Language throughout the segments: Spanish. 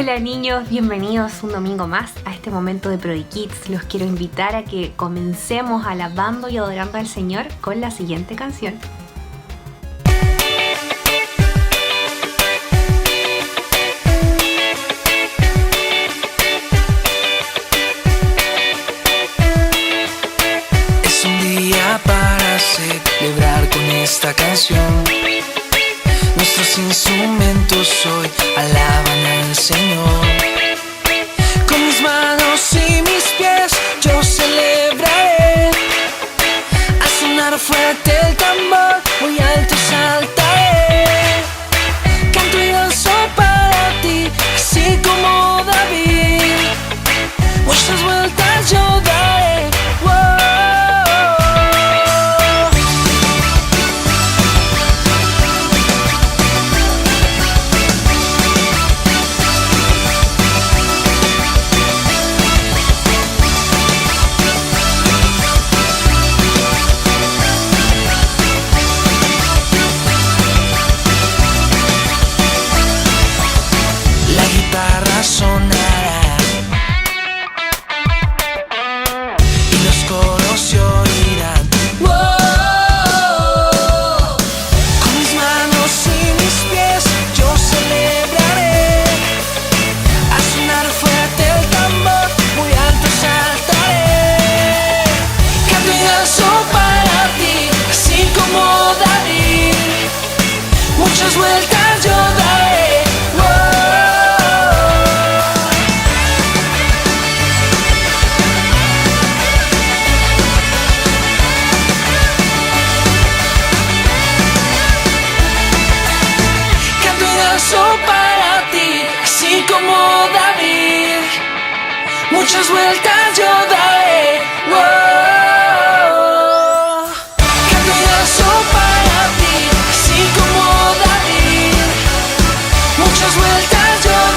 Hola niños, bienvenidos un domingo más a este momento de Prodi Kids. Los quiero invitar a que comencemos alabando y adorando al Señor con la siguiente canción. Es un día para celebrar con esta canción. Nuestros instrumentos hoy alaban al Señor. Con mis manos y mis pies yo celebraré. Al sonar fuerte el tambor, muy alto saltaré. Canto y danzo para ti, así como David. Muchas vueltas yo daré. Sonará y los coros se oirán. ¡Wow! Con mis manos y mis pies yo celebraré. Al sonar fuerte el tambor, muy alto saltaré. Canto y danzo para ti, así como David. Muchas vueltas yo daré. Para ti, así como David, muchas vueltas yo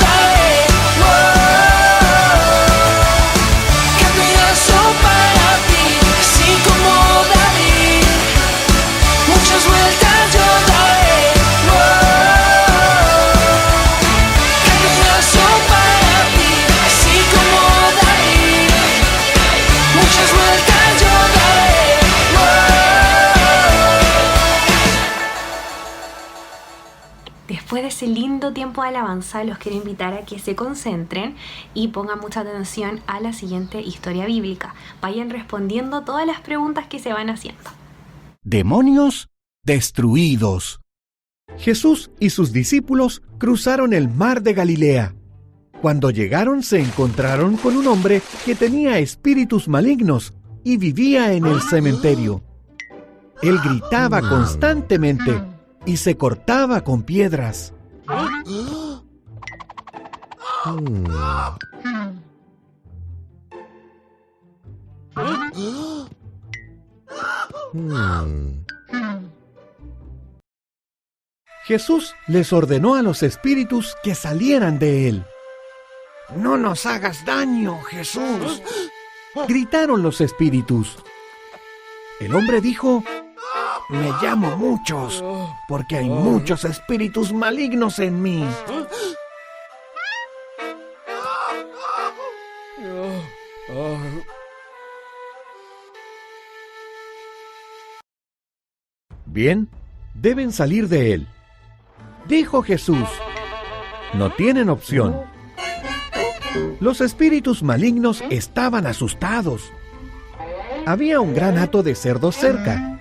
daré. Canto y danzo para ti, así como David, muchas vueltas yo daré. Canto y danzo para ti, así como David, muchas vueltas yo daré. Después de ese lindo tiempo de alabanza, los quiero invitar a que se concentren y pongan mucha atención a la siguiente historia bíblica. Vayan respondiendo todas las preguntas que se van haciendo. Demonios destruidos. Jesús y sus discípulos cruzaron el mar de Galilea. Cuando llegaron se encontraron con un hombre que tenía espíritus malignos y vivía en el cementerio. Él gritaba constantemente y se cortaba con piedras. Jesús les ordenó a los espíritus que salieran de él. «No nos hagas daño, Jesús», gritaron los espíritus. El hombre dijo: «Me llamo Muchos, porque hay muchos espíritus malignos en mí». Bien, deben salir de él, dijo Jesús. No tienen opción. Los espíritus malignos estaban asustados. Había un gran hato de cerdos cerca.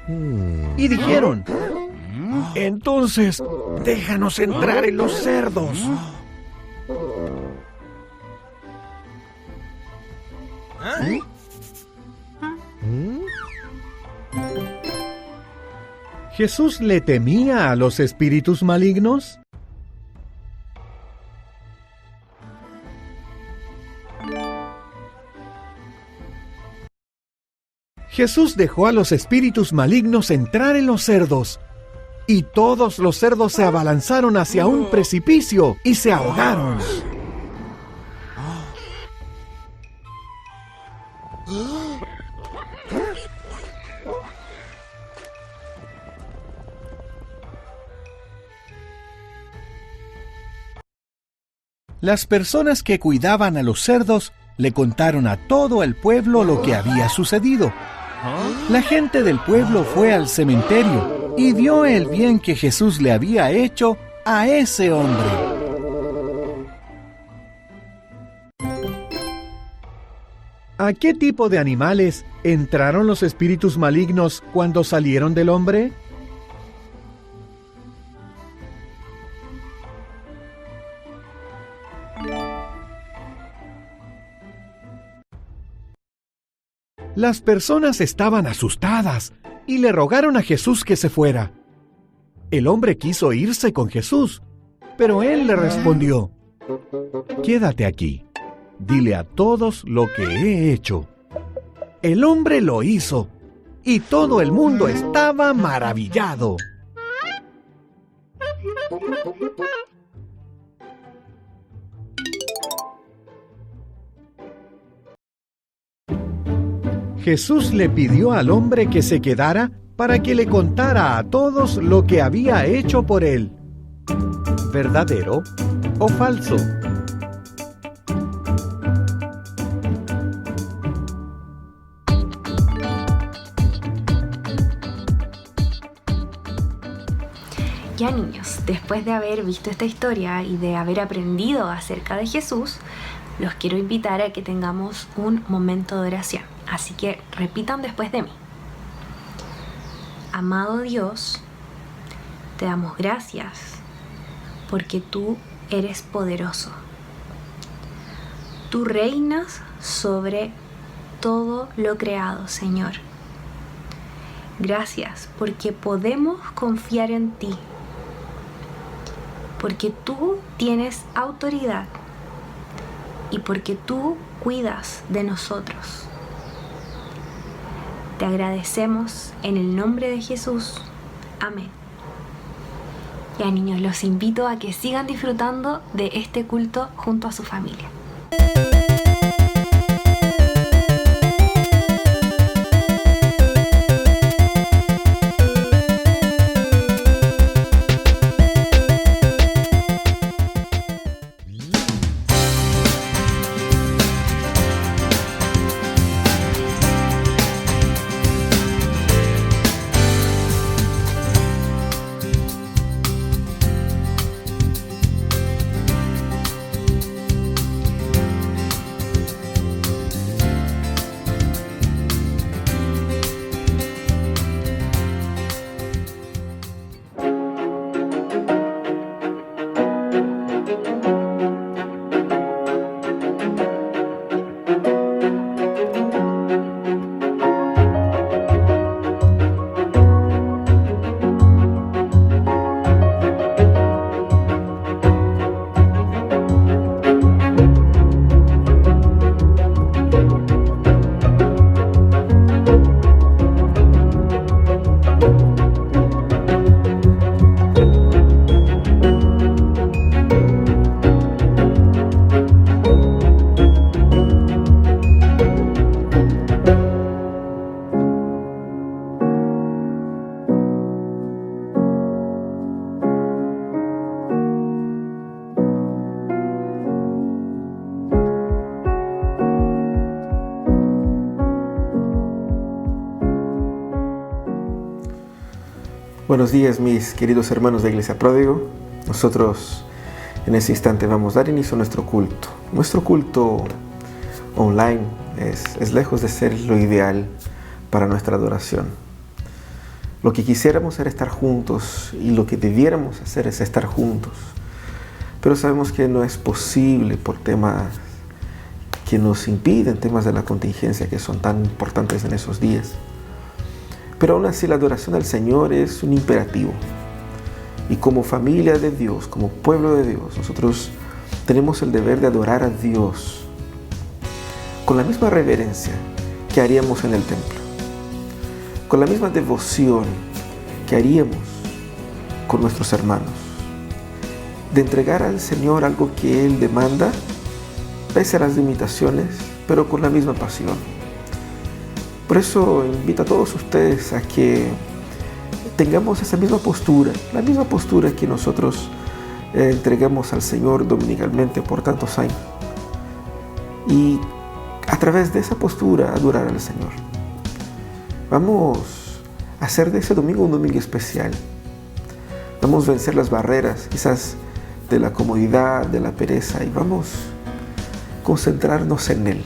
Y dijeron: «Entonces, déjanos entrar en los cerdos». ¿Jesús le temía a los espíritus malignos? Jesús dejó a los espíritus malignos entrar en los cerdos, y todos los cerdos se abalanzaron hacia un precipicio y se ahogaron. Las personas que cuidaban a los cerdos le contaron a todo el pueblo lo que había sucedido. La gente del pueblo fue al cementerio y vio el bien que Jesús le había hecho a ese hombre. ¿A qué tipo de animales entraron los espíritus malignos cuando salieron del hombre? Las personas estaban asustadas y le rogaron a Jesús que se fuera. El hombre quiso irse con Jesús, pero él le respondió: «Quédate aquí, dile a todos lo que he hecho». El hombre lo hizo, y todo el mundo estaba maravillado. Jesús le pidió al hombre que se quedara para que le contara a todos lo que había hecho por él. ¿Verdadero o falso? Ya, niños, después de haber visto esta historia y de haber aprendido acerca de Jesús, los quiero invitar a que tengamos un momento de oración. Así que repitan después de mí. Amado Dios, te damos gracias porque tú eres poderoso. Tú reinas sobre todo lo creado, Señor. Gracias porque podemos confiar en ti, porque tú tienes autoridad y porque tú cuidas de nosotros. Te agradecemos en el nombre de Jesús. Amén. Ya, niños, los invito a que sigan disfrutando de este culto junto a su familia. Buenos días, mis queridos hermanos de Iglesia Pródigo. Nosotros en ese instante vamos a dar inicio a nuestro culto. Nuestro culto online es lejos de ser lo ideal para nuestra adoración. Lo que quisiéramos era estar juntos y lo que debiéramos hacer es estar juntos. Pero sabemos que no es posible por temas que nos impiden, temas de la contingencia que son tan importantes en esos días. Pero aún así la adoración al Señor es un imperativo. Y como familia de Dios, como pueblo de Dios, nosotros tenemos el deber de adorar a Dios con la misma reverencia que haríamos en el templo, con la misma devoción que haríamos con nuestros hermanos, de entregar al Señor algo que Él demanda, pese a las limitaciones, pero con la misma pasión. Por eso invito a todos ustedes a que tengamos esa misma postura, la misma postura que nosotros entreguemos al Señor dominicalmente por tantos años. Y a través de esa postura adorar al Señor. Vamos a hacer de ese domingo un domingo especial. Vamos a vencer las barreras quizás de la comodidad, de la pereza, y vamos a concentrarnos en Él.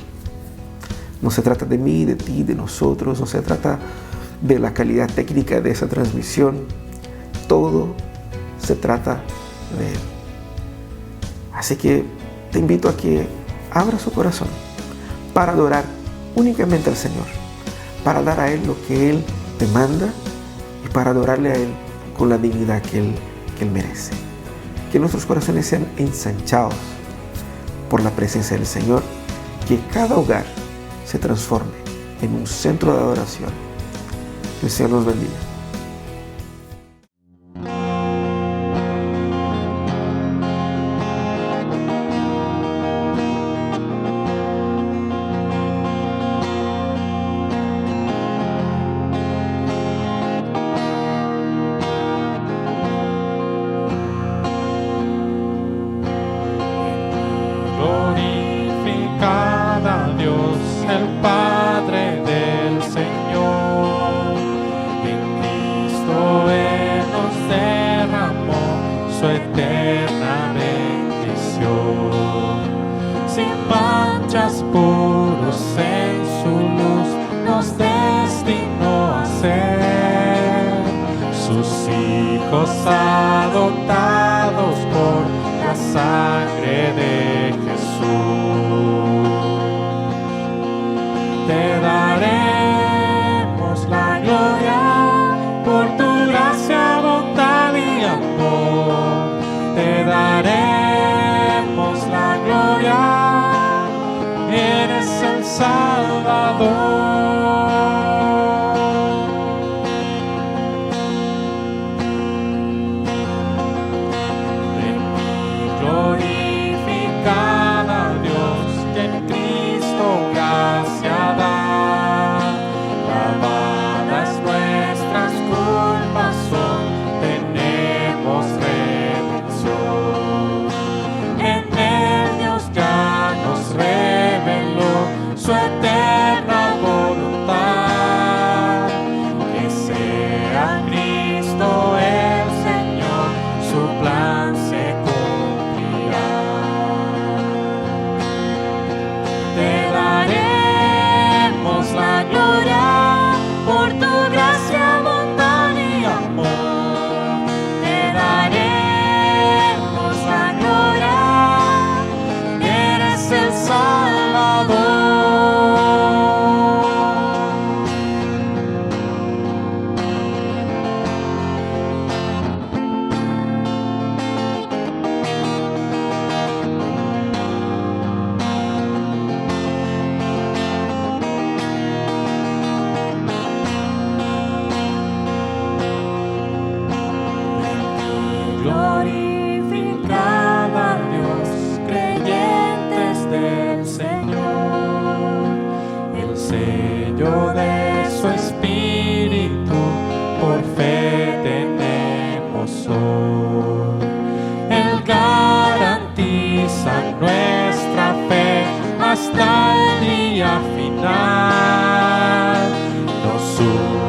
No se trata de mí, de ti, de nosotros, no se trata de la calidad técnica de esa transmisión. Todo se trata de Él. Así que te invito a que abra su corazón para adorar únicamente al Señor, para dar a Él lo que Él te manda y para adorarle a Él con la dignidad que Él merece. Que nuestros corazones sean ensanchados por la presencia del Señor, que cada hogar se transforme en un centro de adoración. Que el Señor nos bendiga. Glorificad a Dios, el Padre del Señor. En Cristo Él nos derramó su eterna bendición. Sin manchas, puros en su luz, nos destinó a ser sus hijos adoptados por la sangre de Jesús. Te daremos la gloria por tu gracia, bondad y amor. Te daremos la gloria, eres el Salvador. Glorificad a Dios, que en Cristo gracia da. Lavadas nuestras culpas son, tenemos redención. En Él Dios ya nos reveló su eterna voluntad. Que sea Cristo el Señor, su plan se cumplirá. Te daremos la gloria por tu gracia, bondad y amor. Te daremos la gloria, eres el Salvador. Glorificad a Dios, creyentes del Señor. El sello de su Espíritu por fe tenemos hoy. Él garantiza nuestra fe hasta el día final. Nos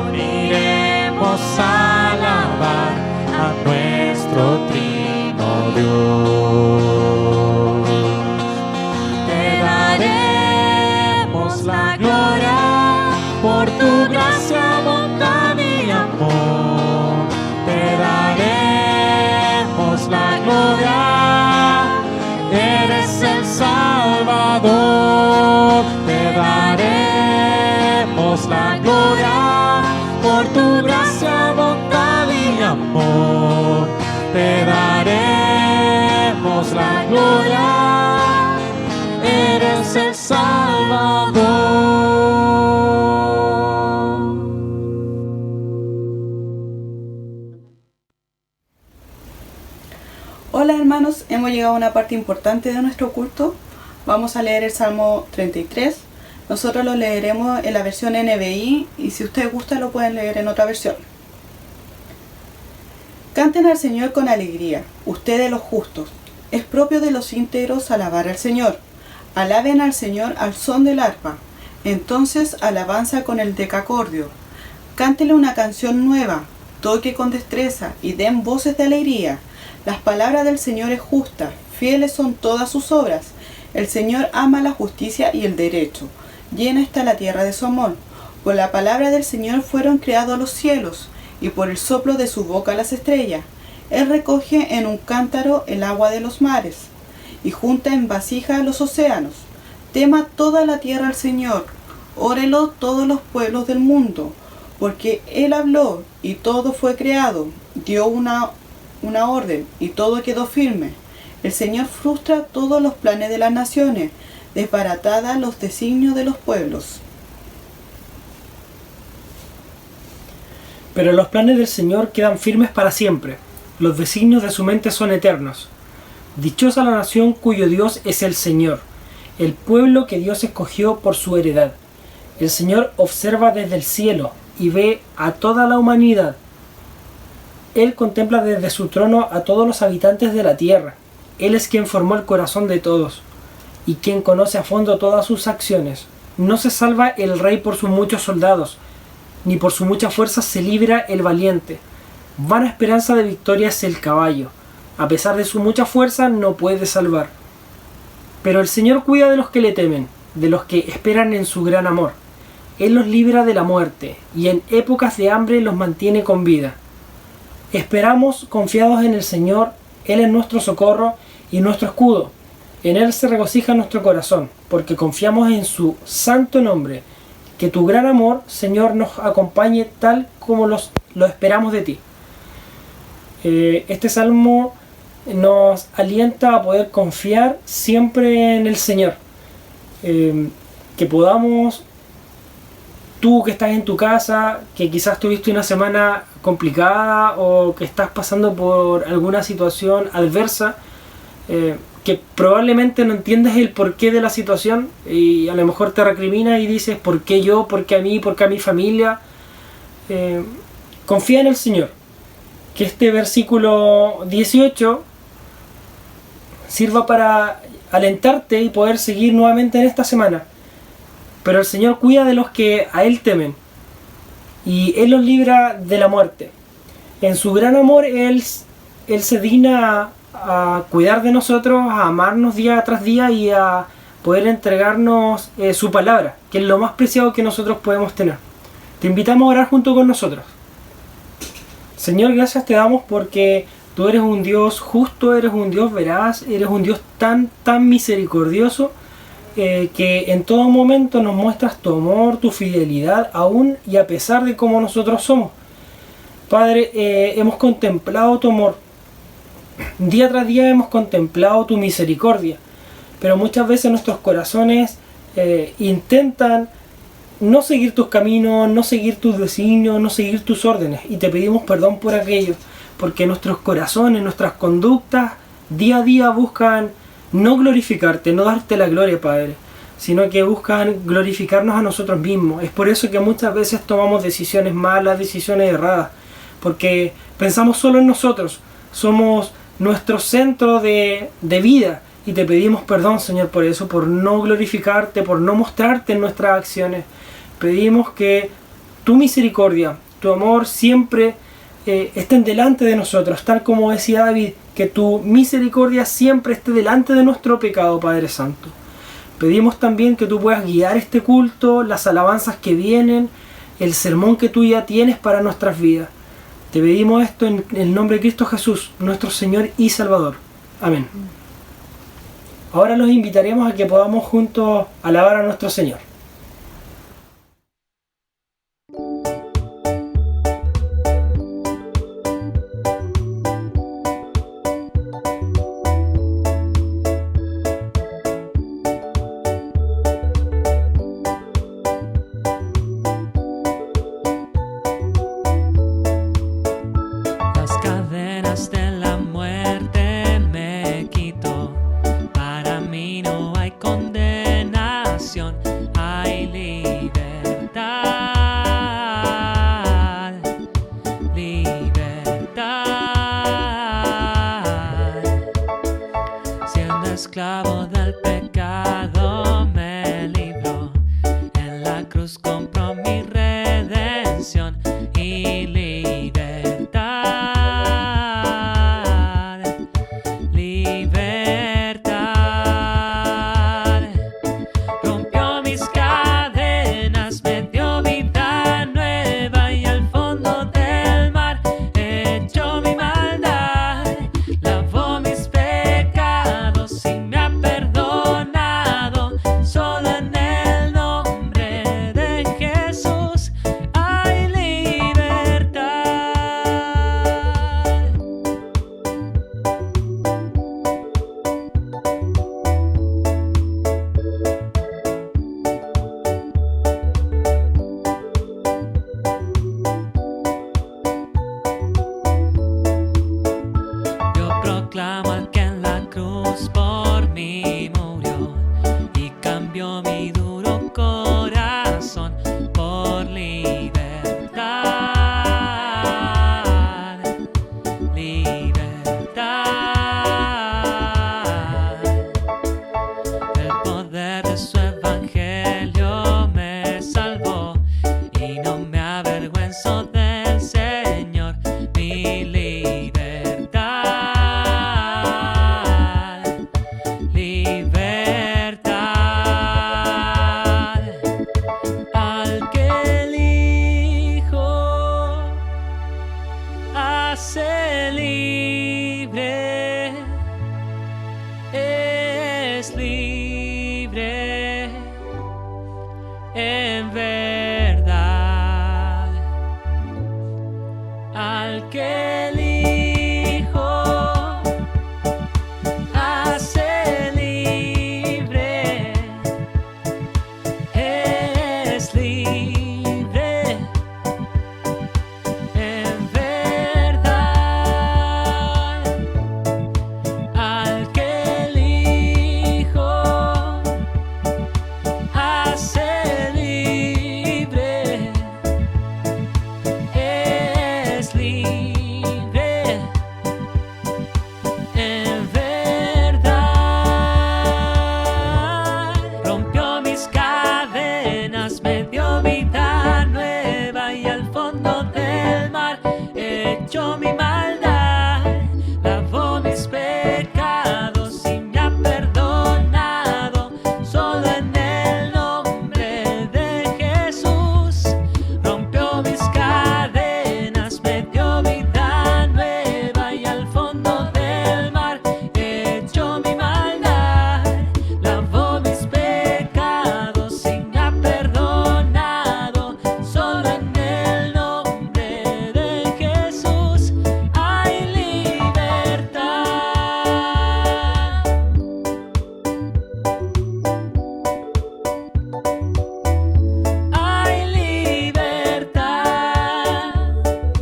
uniremos a alabar a nuestro trino Dios. Te daremos la gloria por tu gracia, bondad y amor. Te daremos la gloria, eres el Salvador. Te daremos la gloria por tu gracia, bondad y amor. Te daremos la gloria, eres el Salvador. Hola hermanos, hemos llegado a una parte importante de nuestro culto. Vamos a leer el Salmo 33. Nosotros lo leeremos en la versión NBI y si ustedes gustan lo pueden leer en otra versión. Canten al Señor con alegría, ustedes los justos. Es propio de los íntegros alabar al Señor. Alaben al Señor al son del arpa. Entonces alabanza con el decacordio. Cántele una canción nueva, toque con destreza y den voces de alegría. Las palabras del Señor es justa, fieles son todas sus obras. El Señor ama la justicia y el derecho. Llena está la tierra de su amor. Por la palabra del Señor fueron creados los cielos, y por el soplo de su boca las estrellas. Él recoge en un cántaro el agua de los mares, y junta en vasija los océanos. Tema toda la tierra al Señor, órelo todos los pueblos del mundo, porque Él habló y todo fue creado, dio una orden y todo quedó firme. El Señor frustra todos los planes de las naciones, desbaratada los designios de los pueblos. Pero los planes del Señor quedan firmes para siempre, los designios de su mente son eternos. Dichosa la nación cuyo Dios es el Señor, el pueblo que Dios escogió por su heredad. El Señor observa desde el cielo y ve a toda la humanidad. Él contempla desde su trono a todos los habitantes de la tierra. Él es quien formó el corazón de todos y quien conoce a fondo todas sus acciones. No se salva el rey por sus muchos soldados, ni por su mucha fuerza se libra el valiente. Vana esperanza de victoria es el caballo. A pesar de su mucha fuerza no puede salvar. Pero el Señor cuida de los que le temen, de los que esperan en su gran amor. Él los libra de la muerte, y en épocas de hambre los mantiene con vida. Esperamos confiados en el Señor, Él es nuestro socorro y nuestro escudo. En Él se regocija nuestro corazón, porque confiamos en su santo nombre. Que tu gran amor, Señor, nos acompañe tal como lo esperamos de ti. Este salmo nos alienta a poder confiar siempre en el Señor. Que podamos, tú que estás en tu casa, que quizás tuviste una semana complicada o que estás pasando por alguna situación adversa, que probablemente no entiendes el porqué de la situación y a lo mejor te recrimina y dices ¿por qué yo? ¿Por qué a mí? ¿Por qué a mi familia? Confía en el Señor. Que este versículo 18 sirva para alentarte y poder seguir nuevamente en esta semana. Pero el Señor cuida de los que a Él temen y Él los libra de la muerte. En su gran amor Él se digna a cuidar de nosotros, a amarnos día tras día y a poder entregarnos su palabra, que es lo más preciado que nosotros podemos tener. Te invitamos a orar junto con nosotros. Señor, gracias te damos porque tú eres un Dios justo, eres un Dios veraz, eres un Dios tan misericordioso que en todo momento nos muestras tu amor, tu fidelidad, aún y a pesar de cómo nosotros somos. Padre, hemos contemplado tu amor. Día tras día hemos contemplado tu misericordia, pero muchas veces nuestros corazones intentan no seguir tus caminos, no seguir tus designios, no seguir tus órdenes, y te pedimos perdón por aquello, porque nuestros corazones, nuestras conductas día a día buscan no glorificarte, no darte la gloria, Padre, sino que buscan glorificarnos a nosotros mismos. Es por eso que muchas veces tomamos decisiones malas, decisiones erradas, porque pensamos solo en nosotros, somos nuestro centro de vida, y te pedimos perdón, Señor, por eso, por no glorificarte, por no mostrarte en nuestras acciones. Pedimos que tu misericordia, tu amor siempre estén delante de nosotros, tal como decía David, que tu misericordia siempre esté delante de nuestro pecado, Padre Santo. Pedimos también que tú puedas guiar este culto, las alabanzas que vienen, el sermón que tú ya tienes para nuestras vidas. Te pedimos esto en el nombre de Cristo Jesús, nuestro Señor y Salvador. Amén. Ahora los invitaremos a que podamos juntos alabar a nuestro Señor. Las cadenas de la muerte me quitó. Para mí no hay condenación, hay libertad, libertad. hace libre, es libre en verdad. Al que el Hijo hace libre, es libre en verdad. Al que el Hijo hace libre, es libre en verdad. Rompió mis cadenas, me dio vida nueva y al fondo del mar echó mi maldad, lavó mis pecados y me ha perdonado. Solo en el nombre de Jesús rompió mis cadenas, me dio vida nueva y al fondo del mar echó mi maldad, lavó mis pecados y me ha perdonado. Solo en el nombre de Jesús hay libertad. Hay libertad.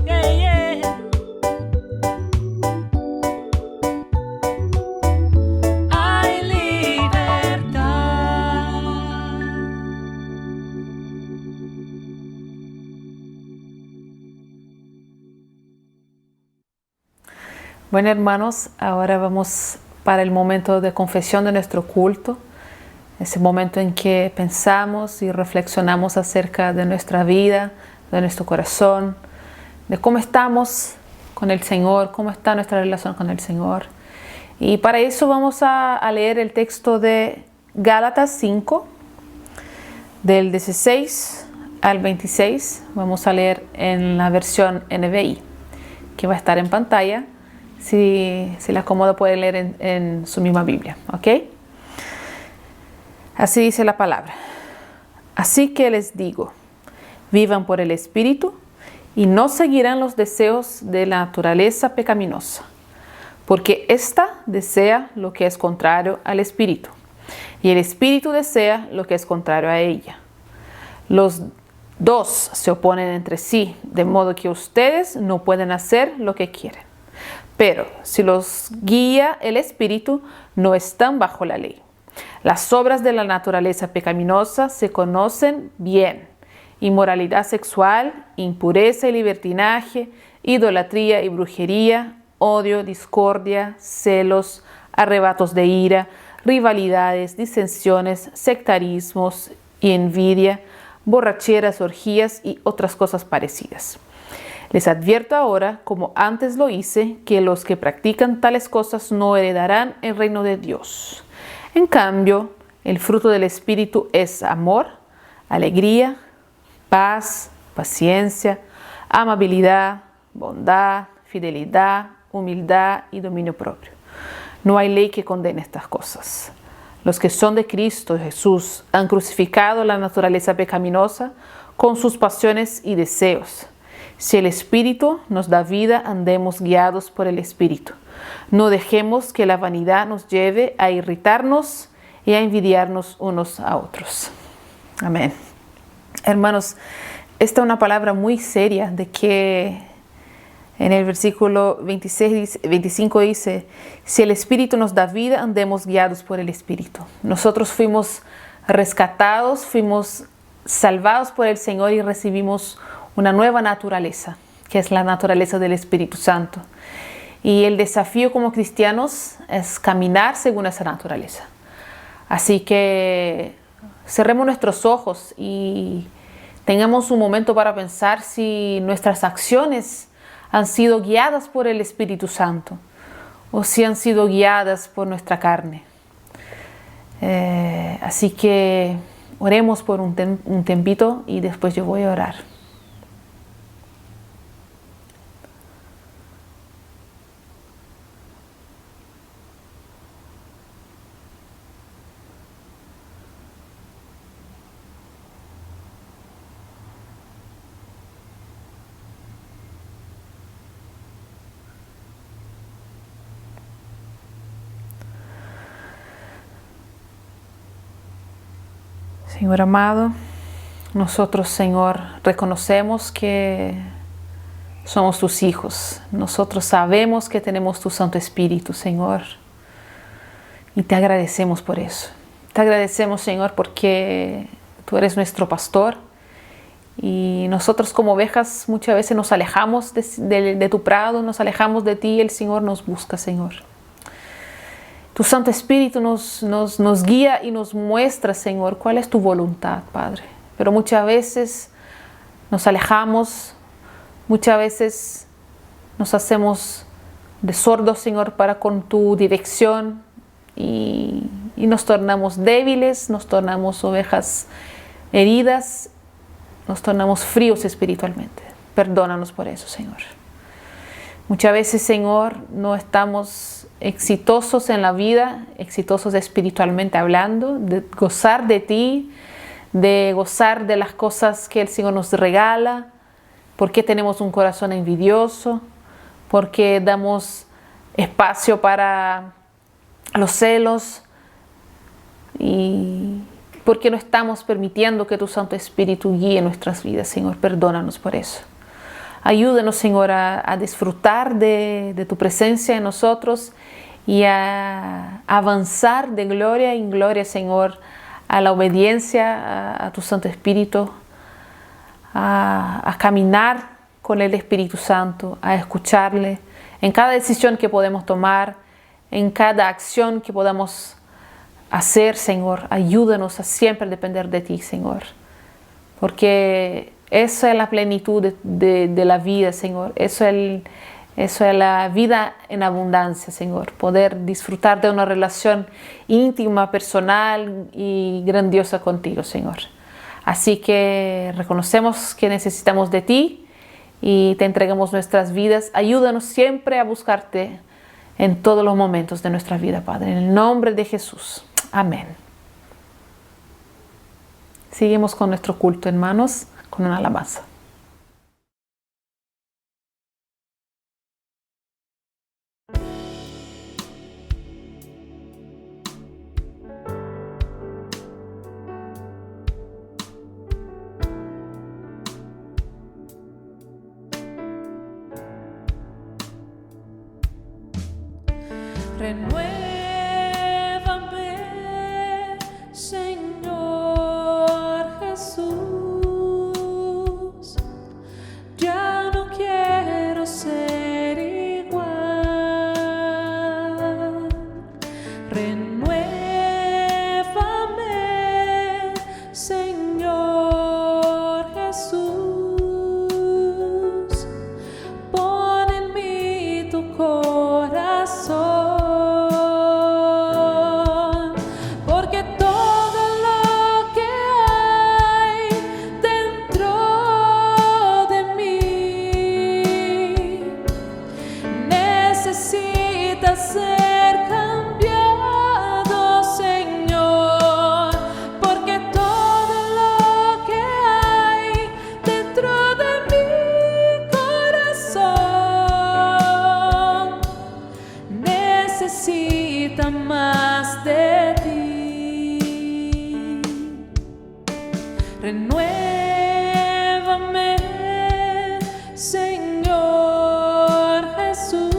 Yeah, yeah. Hay libertad. Bueno, hermanos, ahora vamos para el momento de confesión de nuestro culto, ese momento en que pensamos y reflexionamos acerca de nuestra vida, de nuestro corazón, de cómo estamos con el Señor, cómo está nuestra relación con el Señor. Y para eso vamos a leer el texto de Gálatas 5, del 16 al 26. Vamos a leer en la versión NBI, que va a estar en pantalla. Si le acomoda, puede leer en su misma Biblia, ¿ok? Así dice la palabra. Así que les digo, vivan por el Espíritu y no seguirán los deseos de la naturaleza pecaminosa, porque ésta desea lo que es contrario al Espíritu, y el Espíritu desea lo que es contrario a ella. Los dos se oponen entre sí, de modo que ustedes no pueden hacer lo que quieren. Pero si los guía el Espíritu, no están bajo la ley. Las obras de la naturaleza pecaminosa se conocen bien: inmoralidad sexual, impureza y libertinaje, idolatría y brujería, odio, discordia, celos, arrebatos de ira, rivalidades, disensiones, sectarismos y envidia, borracheras, orgías y otras cosas parecidas. Les advierto ahora, como antes lo hice, que los que practican tales cosas no heredarán el reino de Dios. En cambio, el fruto del Espíritu es amor, alegría, paz, paciencia, amabilidad, bondad, fidelidad, humildad y dominio propio. No hay ley que condene estas cosas. Los que son de Cristo Jesús han crucificado la naturaleza pecaminosa con sus pasiones y deseos. Si el Espíritu nos da vida, andemos guiados por el Espíritu. No dejemos que la vanidad nos lleve a irritarnos y a envidiarnos unos a otros. Amén. Hermanos, esta es una palabra muy seria, de que en el versículo 25 dice: si el Espíritu nos da vida, andemos guiados por el Espíritu. Nosotros fuimos rescatados, fuimos salvados por el Señor y recibimos una nueva naturaleza, que es la naturaleza del Espíritu Santo. Y el desafío como cristianos es caminar según esa naturaleza. Así que cerremos nuestros ojos y tengamos un momento para pensar si nuestras acciones han sido guiadas por el Espíritu Santo o si han sido guiadas por nuestra carne. Así que oremos por un tempito y después yo voy a orar. Señor amado, nosotros, Señor, reconocemos que somos tus hijos. Nosotros sabemos que tenemos tu Santo Espíritu, Señor. Y te agradecemos por eso. Te agradecemos, Señor, porque tú eres nuestro pastor. Y nosotros como ovejas muchas veces nos alejamos de tu prado, nos alejamos de ti y el Señor nos busca, Señor. Tu Santo Espíritu nos guía y nos muestra, Señor, cuál es tu voluntad, Padre. Pero muchas veces nos alejamos, muchas veces nos hacemos de sordos, Señor, para con tu dirección y nos tornamos débiles, nos tornamos ovejas heridas, nos tornamos fríos espiritualmente. Perdónanos por eso, Señor. Muchas veces, Señor, no estamos exitosos en la vida, exitosos espiritualmente hablando, de gozar de ti, de gozar de las cosas que el Señor nos regala, porque tenemos un corazón envidioso, porque damos espacio para los celos y porque no estamos permitiendo que tu Santo Espíritu guíe nuestras vidas, Señor. Perdónanos por eso. Ayúdanos, Señor, a disfrutar de tu presencia en nosotros y a avanzar de gloria en gloria, Señor, a la obediencia a tu Santo Espíritu, a caminar con el Espíritu Santo, a escucharle en cada decisión que podemos tomar, en cada acción que podamos hacer, Señor. Ayúdanos a siempre depender de ti, Señor, porque esa es la plenitud de la vida, Señor. Eso es la vida en abundancia, Señor. Poder disfrutar de una relación íntima, personal y grandiosa contigo, Señor. Así que reconocemos que necesitamos de ti y te entregamos nuestras vidas. Ayúdanos siempre a buscarte en todos los momentos de nuestra vida, Padre. En el nombre de Jesús. Amén. Seguimos con nuestro culto, hermanos, con una alabanza. Renuévame, Señor Jesús. Ya no quiero ser igual. Renuévame, Señor Jesús. Pon en mí tu corazón. Más de ti. Renuévame, Señor Jesús.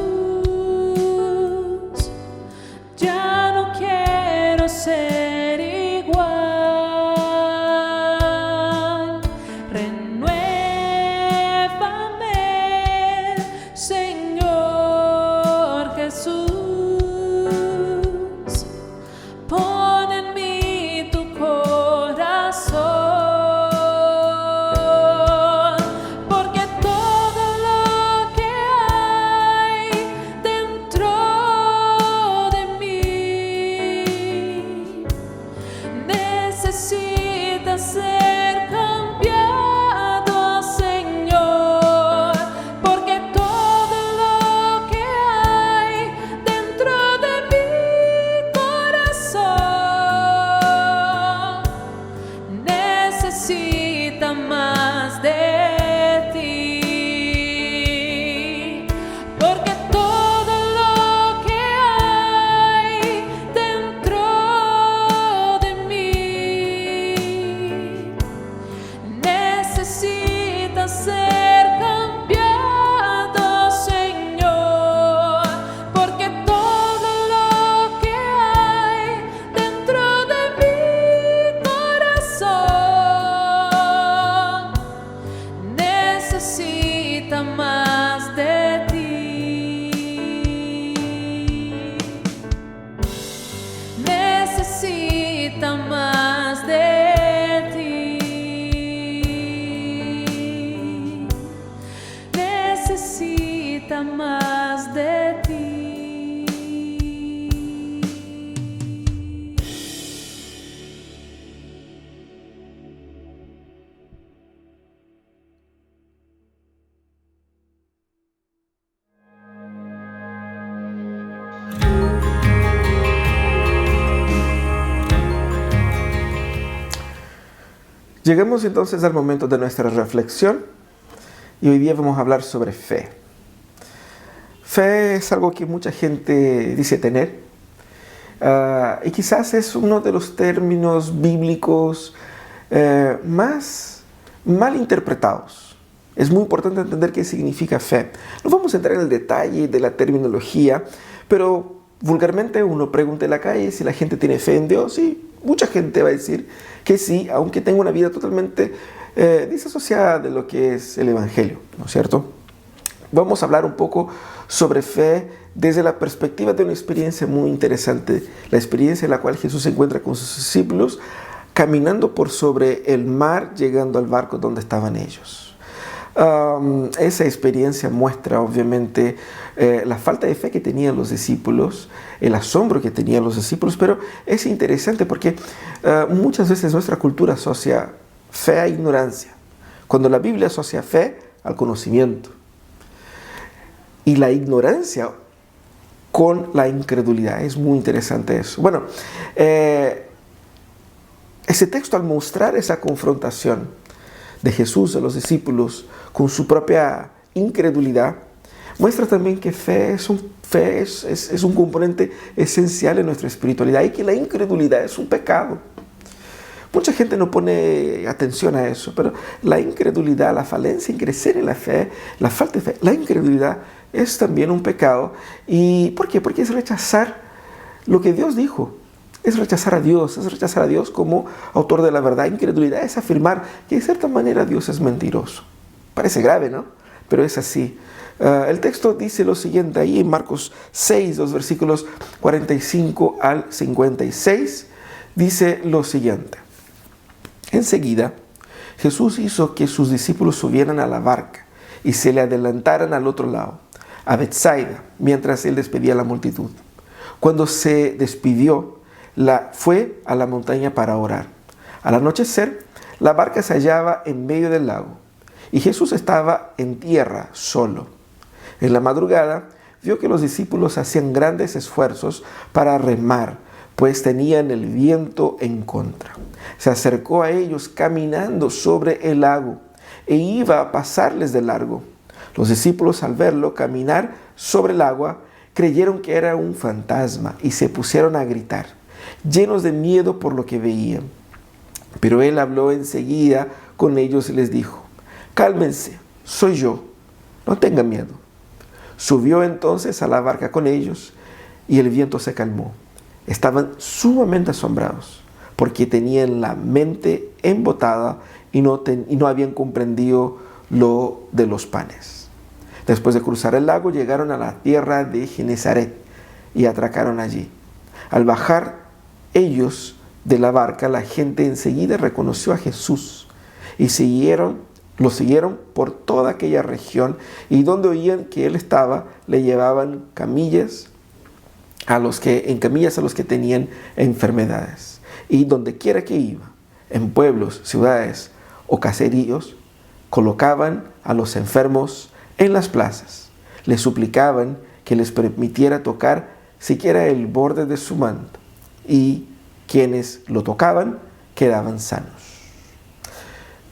Llegamos entonces al momento de nuestra reflexión y hoy día vamos a hablar sobre fe. Fe es algo que mucha gente dice tener y quizás es uno de los términos bíblicos más mal interpretados. Es muy importante entender qué significa fe. No vamos a entrar en el detalle de la terminología, pero vulgarmente uno pregunta en la calle si la gente tiene fe en Dios y mucha gente va a decir que sí, aunque tenga una vida totalmente disasociada de lo que es el Evangelio, ¿no es cierto? Vamos a hablar un poco sobre fe desde la perspectiva de una experiencia muy interesante, la experiencia en la cual Jesús se encuentra con sus discípulos caminando por sobre el mar, llegando al barco donde estaban ellos. Esa experiencia muestra obviamente la falta de fe que tenían los discípulos, el asombro que tenían los discípulos, pero es interesante porque muchas veces nuestra cultura asocia fe a ignorancia, cuando la Biblia asocia fe al conocimiento y la ignorancia con la incredulidad. Es muy interesante eso. Bueno, ese texto, al mostrar esa confrontación de Jesús a los discípulos con su propia incredulidad, muestra también que fe es un componente esencial en nuestra espiritualidad y que la incredulidad es un pecado. Mucha gente no pone atención a eso, pero la incredulidad, la falencia en crecer en la fe, la falta de fe, la incredulidad es también un pecado. ¿Y por qué? Porque es rechazar lo que Dios dijo. Es rechazar a Dios como autor de la verdad. Incredulidad es afirmar que de cierta manera Dios es mentiroso. Parece grave, ¿no? Pero es así. El texto dice lo siguiente ahí en Marcos 6, los versículos 45 al 56, dice lo siguiente. Enseguida, Jesús hizo que sus discípulos subieran a la barca y se le adelantaran al otro lado, a Betsaida, mientras él despedía a la multitud. Cuando se despidió, fue a la montaña para orar. Al anochecer, la barca se hallaba en medio del lago y Jesús estaba en tierra solo. En la madrugada, vio que los discípulos hacían grandes esfuerzos para remar, pues tenían el viento en contra. Se acercó a ellos caminando sobre el lago e iba a pasarles de largo. Los discípulos, al verlo caminar sobre el agua, creyeron que era un fantasma y se pusieron a gritar, llenos de miedo por lo que veían. Pero él habló enseguida con ellos y les dijo, cálmense, soy yo, no tengan miedo. Subió entonces a la barca con ellos y el viento se calmó. Estaban sumamente asombrados porque tenían la mente embotada y no habían comprendido lo de los panes. Después de cruzar el lago, llegaron a la tierra de Genesaret y atracaron allí. Al bajar ellos de la barca, la gente enseguida reconoció a Jesús y lo siguieron por toda aquella región, y donde oían que él estaba, le llevaban en camillas a los que tenían enfermedades. Y donde quiera que iba, en pueblos, ciudades o caseríos, colocaban a los enfermos en las plazas. Les suplicaban que les permitiera tocar siquiera el borde de su manto, y quienes lo tocaban quedaban sanos.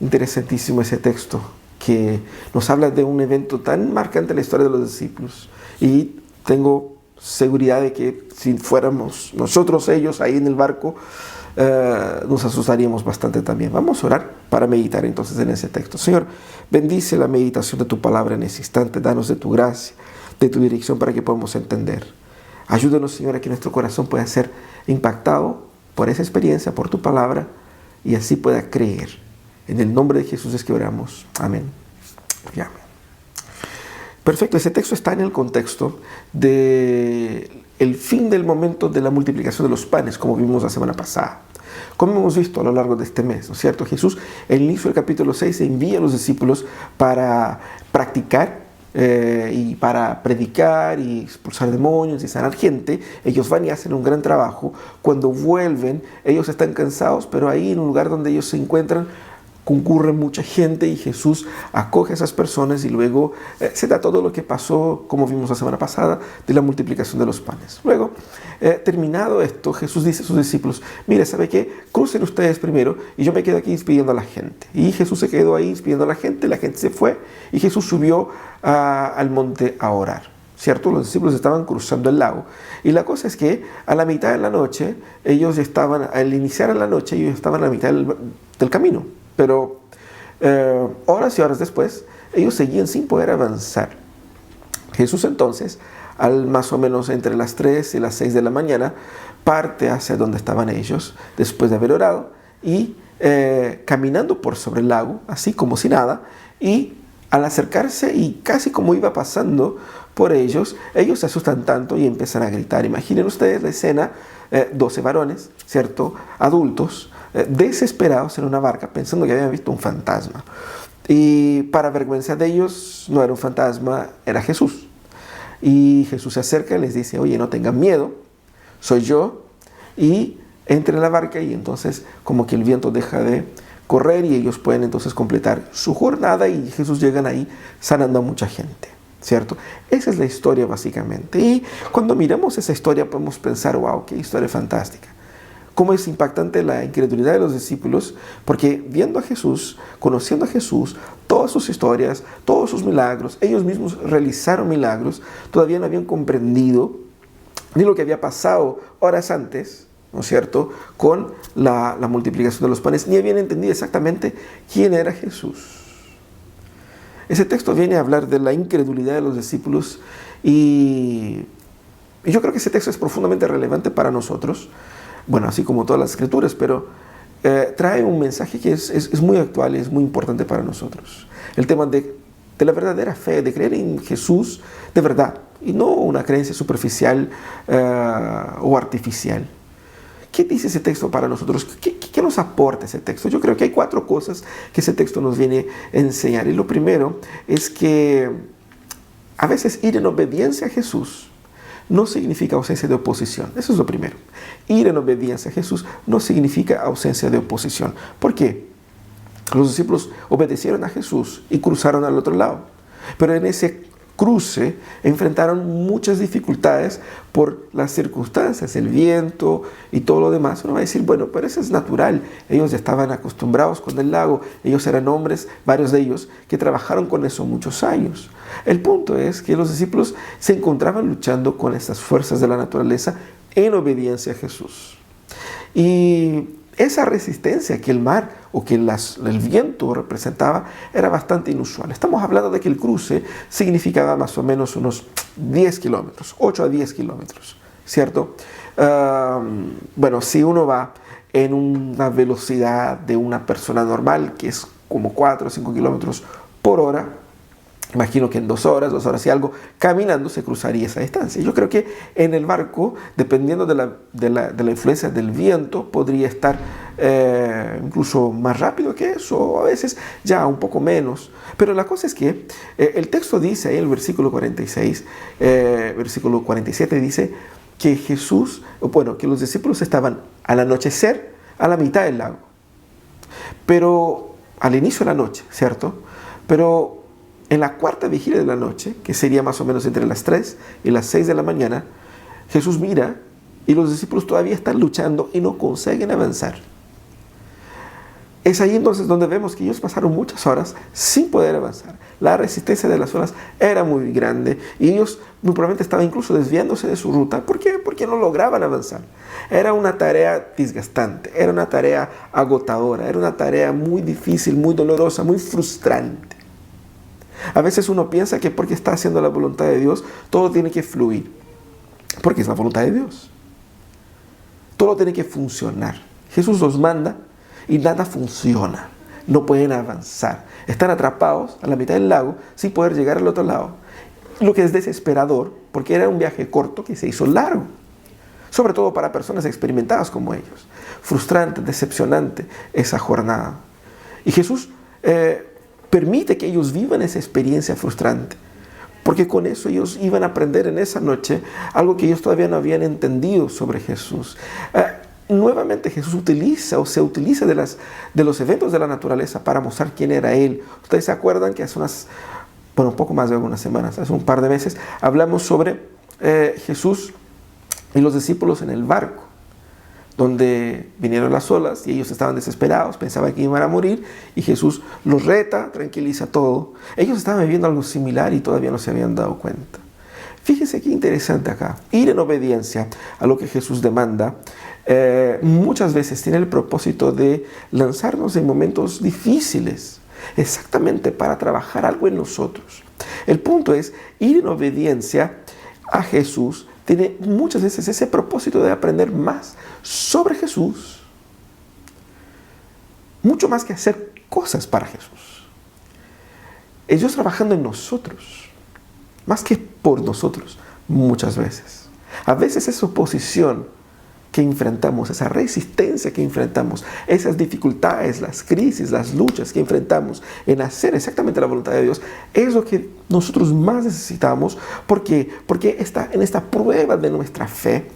Interesantísimo ese texto que nos habla de un evento tan marcante en la historia de los discípulos, y tengo seguridad de que si fuéramos nosotros ellos ahí en el barco, nos asustaríamos bastante también. Vamos a orar para meditar entonces en ese texto. Señor, bendice la meditación de tu palabra en ese instante. Danos de tu gracia, de tu dirección para que podamos entender. Ayúdanos, Señor, a que nuestro corazón pueda ser impactado por esa experiencia, por tu palabra, y así pueda creer. En el nombre de Jesús es que oramos. Amén. Y amén. Perfecto, ese texto está en el contexto del fin del momento de la multiplicación de los panes, como vimos la semana pasada. Como hemos visto a lo largo de este mes, ¿no es cierto? Jesús, al inicio del capítulo 6, envía a los discípulos para practicar y para predicar y expulsar demonios y sanar gente. Ellos van y hacen un gran trabajo. Cuando vuelven, ellos están cansados, pero ahí en un lugar donde ellos se encuentran, concurre mucha gente y Jesús acoge a esas personas y luego se da todo lo que pasó, como vimos la semana pasada, de la multiplicación de los panes. Luego, terminado esto, Jesús dice a sus discípulos, mire, ¿sabe qué? Crucen ustedes primero y yo me quedo aquí despidiendo a la gente. Y Jesús se quedó ahí despidiendo a la gente se fue y Jesús subió al monte a orar. ¿Cierto? Los discípulos estaban cruzando el lago. Y la cosa es que a la mitad de la noche, al iniciar la noche, ellos estaban a la mitad del camino. Pero horas y horas después, ellos seguían sin poder avanzar. Jesús entonces, más o menos entre las 3 y las 6 de la mañana, parte hacia donde estaban ellos, después de haber orado, y caminando por sobre el lago, así como si nada, y al acercarse y casi como iba pasando por ellos se asustan tanto y empiezan a gritar. Imaginen ustedes la escena, 12 varones, ¿cierto? Adultos, desesperados en una barca, pensando que habían visto un fantasma. Y para vergüenza de ellos, no era un fantasma, era Jesús. Y Jesús se acerca y les dice, oye, no tengan miedo, soy yo. Y entra en la barca y entonces como que el viento deja de correr y ellos pueden entonces completar su jornada y Jesús llega ahí sanando a mucha gente, ¿cierto? Esa es la historia básicamente. Y cuando miramos esa historia podemos pensar, wow, qué historia fantástica. Cómo es impactante la incredulidad de los discípulos, porque viendo a Jesús, conociendo a Jesús, todas sus historias, todos sus milagros, ellos mismos realizaron milagros, todavía no habían comprendido ni lo que había pasado horas antes, ¿no es cierto?, con la multiplicación de los panes, ni habían entendido exactamente quién era Jesús. Ese texto viene a hablar de la incredulidad de los discípulos y yo creo que ese texto es profundamente relevante para nosotros, bueno, así como todas las escrituras, pero trae un mensaje que es muy actual y es muy importante para nosotros. El tema de la verdadera fe, de creer en Jesús de verdad y no una creencia superficial o artificial. ¿Qué dice ese texto para nosotros? ¿Qué nos aporta ese texto? Yo creo que hay 4 cosas que ese texto nos viene a enseñar. Y lo primero es que a veces ir en obediencia a Jesús no significa ausencia de oposición. Eso es lo primero. Ir en obediencia a Jesús no significa ausencia de oposición. ¿Por qué? Los discípulos obedecieron a Jesús y cruzaron al otro lado. Pero en ese cruce enfrentaron muchas dificultades por las circunstancias, el viento y todo lo demás. Uno va a decir, bueno, pero eso es natural. Ellos ya estaban acostumbrados con el lago. Ellos eran hombres, varios de ellos, que trabajaron con eso muchos años. El punto es que los discípulos se encontraban luchando con estas fuerzas de la naturaleza en obediencia a Jesús. Y esa resistencia que el mar o que el viento representaba era bastante inusual. Estamos hablando de que el cruce significaba más o menos unos 10 kilómetros, 8 a 10 kilómetros, ¿cierto? Bueno, si uno va en una velocidad de una persona normal, que es como 4 o 5 kilómetros por hora, imagino que en 2 horas y algo, caminando se cruzaría esa distancia. Yo creo que en el barco, dependiendo de la influencia del viento, podría estar incluso más rápido que eso, o a veces ya un poco menos. Pero la cosa es que el texto dice ahí, el versículo 46, versículo 47, dice que que los discípulos estaban al anochecer a la mitad del lago. Pero al inicio de la noche, ¿cierto? Pero en la cuarta vigilia de la noche, que sería más o menos entre las 3 y las 6 de la mañana, Jesús mira y los discípulos todavía están luchando y no consiguen avanzar. Es ahí entonces donde vemos que ellos pasaron muchas horas sin poder avanzar. La resistencia de las olas era muy grande y ellos muy probablemente estaban incluso desviándose de su ruta. ¿Por qué? Porque no lograban avanzar. Era una tarea desgastante, era una tarea agotadora, era una tarea muy difícil, muy dolorosa, muy frustrante. A veces uno piensa que porque está haciendo la voluntad de Dios, todo tiene que fluir. Porque es la voluntad de Dios. Todo tiene que funcionar. Jesús los manda y nada funciona. No pueden avanzar. Están atrapados a la mitad del lago sin poder llegar al otro lado. Lo que es desesperador, porque era un viaje corto que se hizo largo. Sobre todo para personas experimentadas como ellos. Frustrante, decepcionante esa jornada. Y Jesús permite que ellos vivan esa experiencia frustrante, porque con eso ellos iban a aprender en esa noche algo que ellos todavía no habían entendido sobre Jesús. nuevamente Jesús se utiliza de los eventos de la naturaleza para mostrar quién era Él. Ustedes se acuerdan que hace un poco más de algunas semanas, hace un par de meses, hablamos sobre Jesús y los discípulos en el barco, donde vinieron las olas y ellos estaban desesperados, pensaban que iban a morir, y Jesús los reta, tranquiliza todo. Ellos estaban viviendo algo similar y todavía no se habían dado cuenta. Fíjense qué interesante acá. Ir en obediencia a lo que Jesús demanda muchas veces tiene el propósito de lanzarnos en momentos difíciles, exactamente para trabajar algo en nosotros. El punto es, ir en obediencia a Jesús tiene muchas veces ese propósito de aprender más sobre Jesús, mucho más que hacer cosas para Jesús. Es Dios trabajando en nosotros, más que por nosotros, muchas veces. A veces esa oposición que enfrentamos, esa resistencia que enfrentamos, esas dificultades, las crisis, las luchas que enfrentamos en hacer exactamente la voluntad de Dios, es lo que nosotros más necesitamos, porque en esta prueba de nuestra fe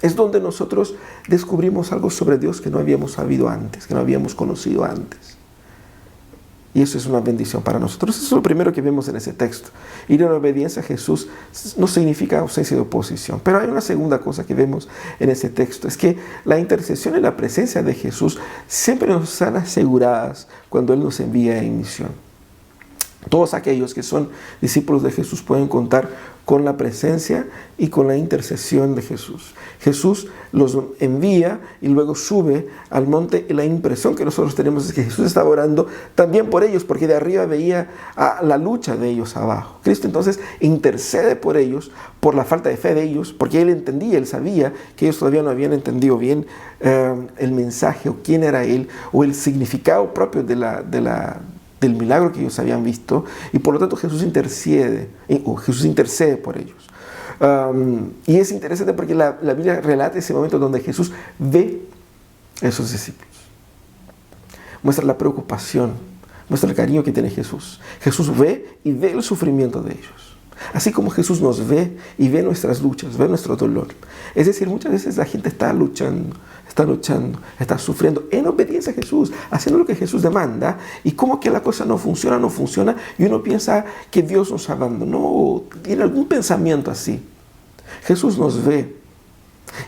es donde nosotros descubrimos algo sobre Dios que no habíamos sabido antes, que no habíamos conocido antes. Y eso es una bendición para nosotros. Eso es lo primero que vemos en ese texto. Ir en obediencia a Jesús no significa ausencia de oposición. Pero hay una segunda cosa que vemos en ese texto. Es que la intercesión y la presencia de Jesús siempre nos están aseguradas cuando Él nos envía en misión. Todos aquellos que son discípulos de Jesús pueden contar con la presencia y con la intercesión de Jesús. Jesús los envía y luego sube al monte, y la impresión que nosotros tenemos es que Jesús estaba orando también por ellos, porque de arriba veía la lucha de ellos abajo. Cristo entonces intercede por ellos, por la falta de fe de ellos, porque Él entendía, Él sabía que ellos todavía no habían entendido bien el mensaje, o quién era Él, o el significado propio del milagro que ellos habían visto, y por lo tanto Jesús intercede por ellos. Y es interesante porque la Biblia relata ese momento donde Jesús ve a esos discípulos. Muestra la preocupación, muestra el cariño que tiene Jesús. Jesús ve y ve el sufrimiento de ellos. Así como Jesús nos ve y ve nuestras luchas, ve nuestro dolor. Es decir, muchas veces la gente está luchando, está sufriendo en obediencia a Jesús, haciendo lo que Jesús demanda, y como que la cosa no funciona, y uno piensa que Dios nos abandonó, tiene algún pensamiento así. Jesús nos ve,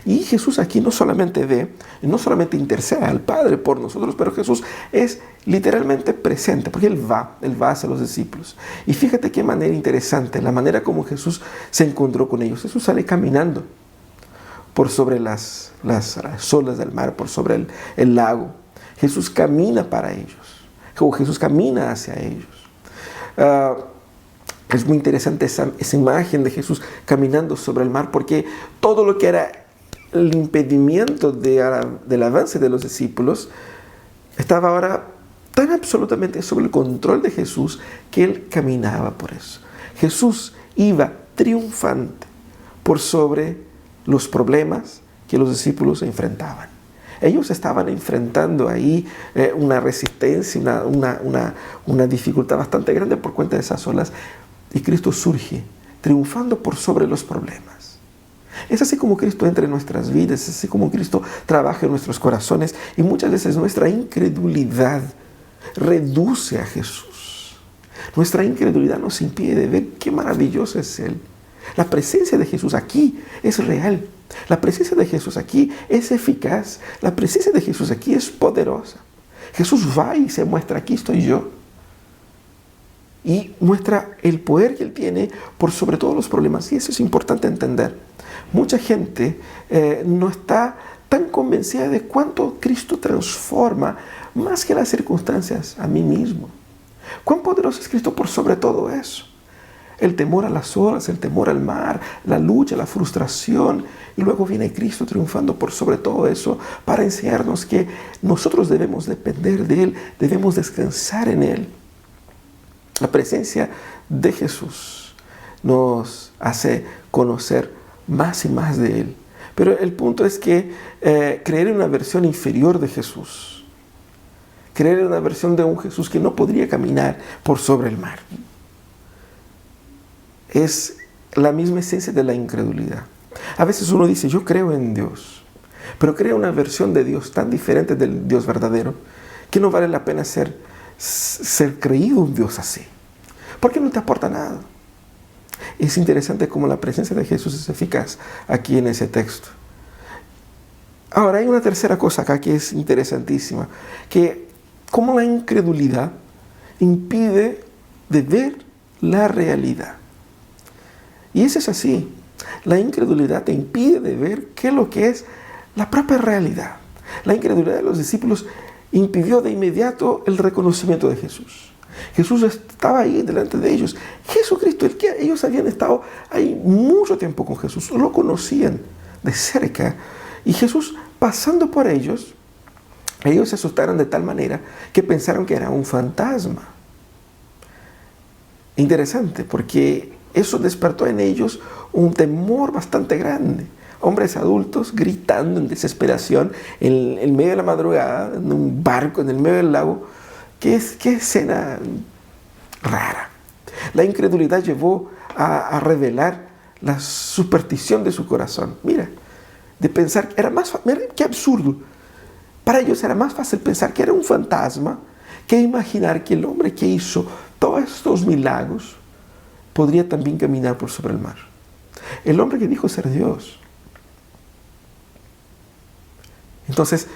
y Jesús aquí no solamente ve, no solamente intercede al Padre por nosotros, pero Jesús es literalmente presente, porque Él va hacia los discípulos. Y fíjate qué manera interesante, la manera como Jesús se encontró con ellos. Jesús sale caminando por sobre las olas del mar, por sobre el lago. Jesús camina para ellos, Jesús camina hacia ellos. Es muy interesante esa imagen de Jesús caminando sobre el mar, porque todo lo que era el impedimento del avance de los discípulos estaba ahora tan absolutamente sobre el control de Jesús que Él caminaba por eso. Jesús iba triunfante por sobre los problemas que los discípulos enfrentaban. Ellos estaban enfrentando ahí una resistencia, una dificultad bastante grande por cuenta de esas olas, y Cristo surge triunfando por sobre los problemas. Es así como Cristo entra en nuestras vidas, es así como Cristo trabaja en nuestros corazones, y muchas veces nuestra incredulidad reduce a Jesús. Nuestra incredulidad nos impide de ver qué maravilloso es Él. La presencia de Jesús aquí es real. La presencia de Jesús aquí es eficaz. La presencia de Jesús aquí es poderosa. Jesús va y se muestra: aquí estoy yo. Y muestra el poder que Él tiene por sobre todos los problemas. Y eso es importante entender. Mucha gente no está tan convencida de cuánto Cristo transforma, más que las circunstancias, a mí mismo. Cuán poderoso es Cristo por sobre todo eso. El temor a las olas, el temor al mar, la lucha, la frustración. Y luego viene Cristo triunfando por sobre todo eso para enseñarnos que nosotros debemos depender de Él, debemos descansar en Él. La presencia de Jesús nos hace conocer más y más de Él. Pero el punto es que creer en una versión inferior de Jesús, creer en una versión de un Jesús que no podría caminar por sobre el mar, es la misma esencia de la incredulidad. A veces uno dice: yo creo en Dios, pero crea una versión de Dios tan diferente del Dios verdadero que no vale la pena ser creído un Dios así, porque no te aporta nada. Es interesante cómo la presencia de Jesús es eficaz aquí en ese texto. Ahora, hay una tercera cosa acá que es interesantísima, que cómo la incredulidad impide de ver la realidad. Y eso es así. La incredulidad te impide de ver qué es lo que es la propia realidad. La incredulidad de los discípulos impidió de inmediato el reconocimiento de Jesús. Jesús estaba ahí delante de ellos. Jesucristo, ellos habían estado ahí mucho tiempo con Jesús, lo conocían de cerca. Y Jesús, pasando por ellos se asustaron de tal manera que pensaron que era un fantasma. Interesante, porque eso despertó en ellos un temor bastante grande. Hombres adultos gritando en desesperación en medio de la madrugada, en un barco, en el medio del lago. Qué escena rara. La incredulidad llevó a revelar la superstición de su corazón. Mira, de pensar que era mira, qué absurdo. Para ellos era más fácil pensar que era un fantasma que imaginar que el hombre que hizo todos estos milagros podría también caminar por sobre el mar. El hombre que dijo ser Dios. Entonces,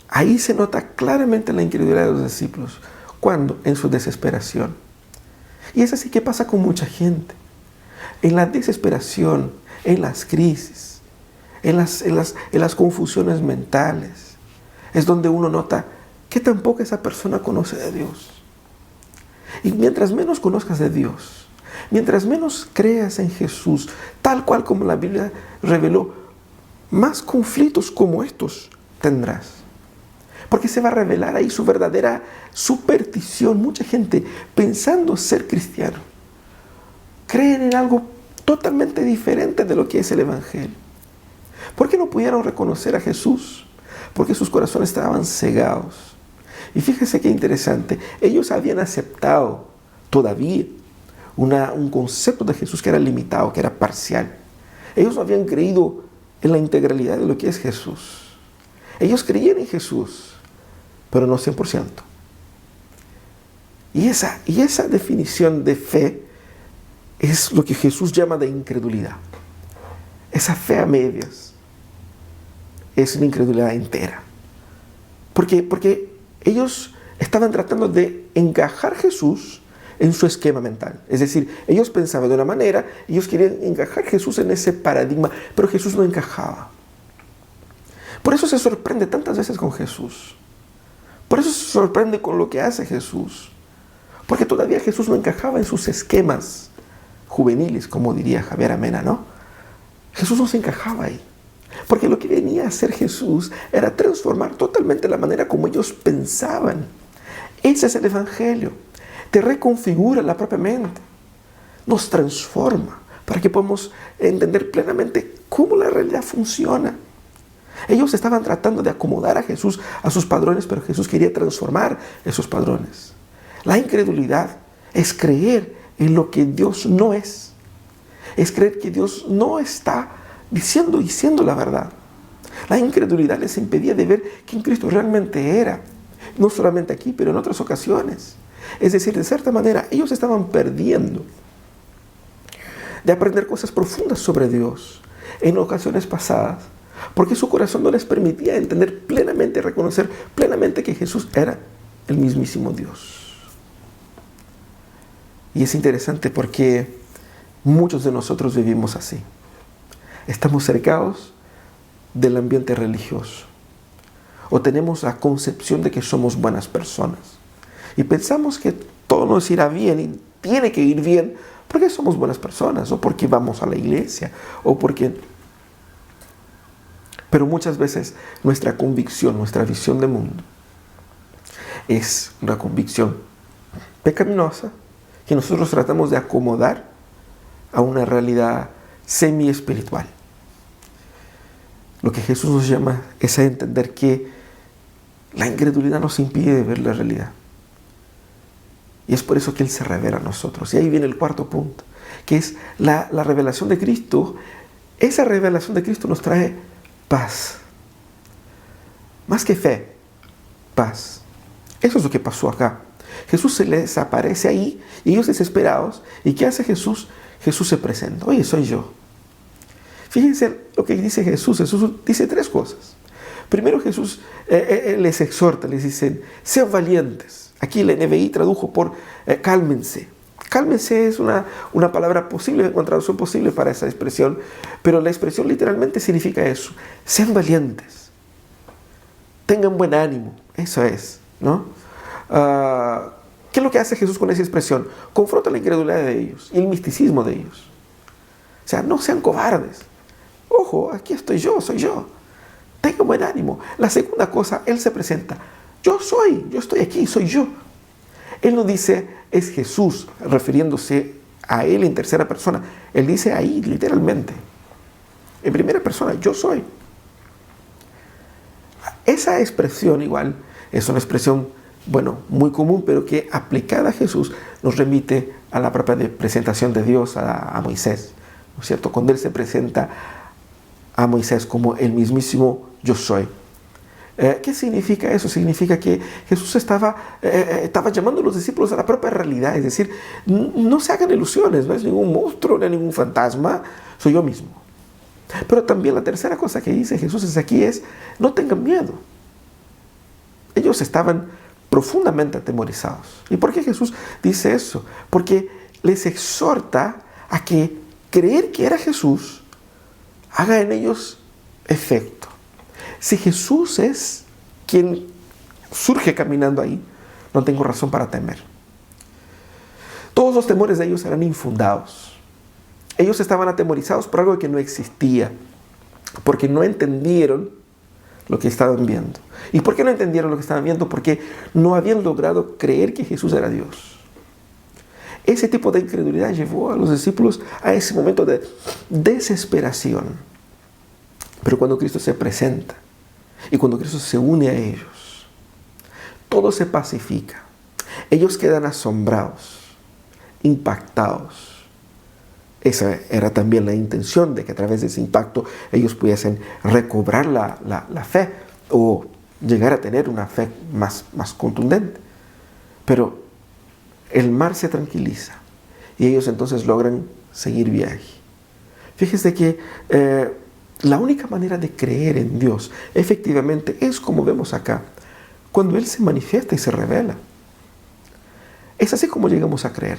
ahí se nota claramente la incredulidad de los discípulos. ¿Cuándo? En su desesperación. Y es así que pasa con mucha gente. En la desesperación, en las crisis, en las confusiones mentales, es donde uno nota que tampoco esa persona conoce de Dios. Y mientras menos conozcas de Dios, mientras menos creas en Jesús, tal cual como la Biblia reveló, más conflictos como estos tendrás. Porque se va a revelar ahí su verdadera superstición. Mucha gente, pensando ser cristiano, creen en algo totalmente diferente de lo que es el Evangelio. ¿Por qué no pudieron reconocer a Jesús? Porque sus corazones estaban cegados. Y fíjese qué interesante, ellos habían aceptado todavía un concepto de Jesús que era limitado, que era parcial. Ellos no habían creído en la integralidad de lo que es Jesús. Ellos creían en Jesús, pero no 100%. Y esa definición de fe es lo que Jesús llama de incredulidad. Esa fe a medias es una incredulidad entera. Porque ellos estaban tratando de encajar a Jesús en su esquema mental. Es decir, ellos pensaban de una manera, ellos querían encajar a Jesús en ese paradigma, pero Jesús no encajaba. Por eso se sorprende tantas veces con Jesús. Por eso se sorprende con lo que hace Jesús. Porque todavía Jesús no encajaba en sus esquemas juveniles, como diría Javier Amena, ¿no? Jesús no se encajaba ahí. Porque lo que venía a hacer Jesús era transformar totalmente la manera como ellos pensaban. Ese es el Evangelio. Te reconfigura la propia mente. Nos transforma para que podamos entender plenamente cómo la realidad funciona. Ellos estaban tratando de acomodar a Jesús a sus padrones, pero Jesús quería transformar esos padrones. La incredulidad es creer en lo que Dios no es. Es creer que Dios no está diciendo y siendo la verdad. La incredulidad les impedía de ver quién Cristo realmente era. No solamente aquí, pero en otras ocasiones. Es decir, de cierta manera, ellos estaban perdiendo de aprender cosas profundas sobre Dios en ocasiones pasadas, porque su corazón no les permitía entender plenamente, reconocer plenamente que Jesús era el mismísimo Dios. Y es interesante porque muchos de nosotros vivimos así. Estamos cercados del ambiente religioso, o tenemos la concepción de que somos buenas personas y pensamos que todo nos irá bien y tiene que ir bien porque somos buenas personas, o porque vamos a la iglesia, o porque... Pero muchas veces nuestra convicción, nuestra visión de mundo es una convicción pecaminosa que nosotros tratamos de acomodar a una realidad semi-espiritual. Lo que Jesús nos llama es a entender que la incredulidad nos impide ver la realidad. Y es por eso que Él se revela a nosotros. Y ahí viene el cuarto punto, que es la revelación de Cristo. Esa revelación de Cristo nos trae paz. más que fe, paz. Eso es lo que pasó acá. Jesús se les aparece ahí y ellos desesperados. ¿Y qué hace Jesús? Jesús se presenta. Oye, soy yo. Fíjense lo que dice Jesús. Jesús dice 3 cosas. Primero Jesús les exhorta, les dice, sean valientes. Aquí la NBI tradujo por cálmense. Cálmense es una palabra posible, una traducción posible para esa expresión, pero la expresión literalmente significa eso. Sean valientes. Tengan buen ánimo. Eso es, ¿no? ¿Qué es lo que hace Jesús con esa expresión? Confronta la incredulidad de ellos y el misticismo de ellos. O sea, no sean cobardes. Ojo, aquí estoy yo, soy yo. Tengan buen ánimo. La segunda cosa, Él se presenta. Yo estoy aquí, soy yo. Él no dice, es Jesús, refiriéndose a Él en tercera persona. Él dice ahí, literalmente. En primera persona, yo soy. Esa expresión igual es una expresión, bueno, muy común, pero que aplicada a Jesús nos remite a la propia presentación de Dios a Moisés, ¿no es cierto? Cuando Él se presenta a Moisés como el mismísimo yo soy. ¿Qué significa eso? Significa que Jesús estaba llamando a los discípulos a la propia realidad, es decir, no se hagan ilusiones, no es ningún monstruo, no es ningún fantasma, soy yo mismo. Pero también la tercera cosa que dice Jesús aquí es, no tengan miedo. Ellos estaban profundamente atemorizados. ¿Y por qué Jesús dice eso? Porque les exhorta a que creer que era Jesús haga en ellos efecto. Si Jesús es quien surge caminando ahí, no tengo razón para temer. Todos los temores de ellos eran infundados. Ellos estaban atemorizados por algo que no existía, porque no entendieron lo que estaban viendo. ¿Y por qué no entendieron lo que estaban viendo? Porque no habían logrado creer que Jesús era Dios. Ese tipo de incredulidad llevó a los discípulos a ese momento de desesperación. Pero cuando Cristo se presenta y cuando Cristo se une a ellos, todo se pacifica. Ellos quedan asombrados, impactados. Esa era también la intención, de que a través de ese impacto ellos pudiesen recobrar la fe o llegar a tener una fe más contundente. Pero el mar se tranquiliza y ellos entonces logran seguir viaje. Fíjese que la única manera de creer en Dios efectivamente es como vemos acá, cuando Él se manifiesta y se revela. Es así como llegamos a creer.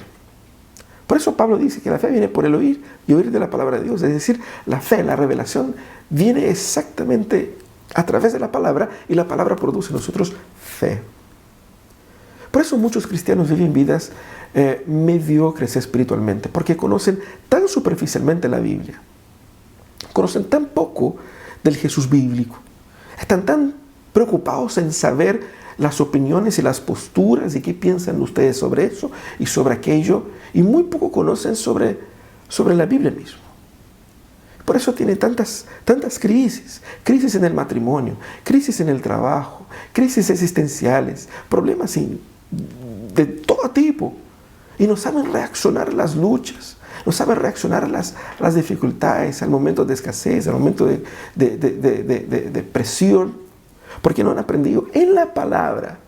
Por eso Pablo dice que la fe viene por el oír y oír de la palabra de Dios. Es decir, la fe, la revelación, viene exactamente a través de la palabra y la palabra produce en nosotros fe. Por eso muchos cristianos viven vidas mediocres espiritualmente, porque conocen tan superficialmente la Biblia. Conocen tan poco del Jesús bíblico. Están tan preocupados en saber las opiniones y las posturas y qué piensan ustedes sobre eso y sobre aquello, y muy poco conocen sobre la Biblia misma. Por eso tiene tantas crisis en el matrimonio, crisis en el trabajo, crisis existenciales, problemas de todo tipo, y no saben reaccionar a las luchas, no saben reaccionar a las dificultades, al momento de escasez, al momento de presión, porque no han aprendido en la palabra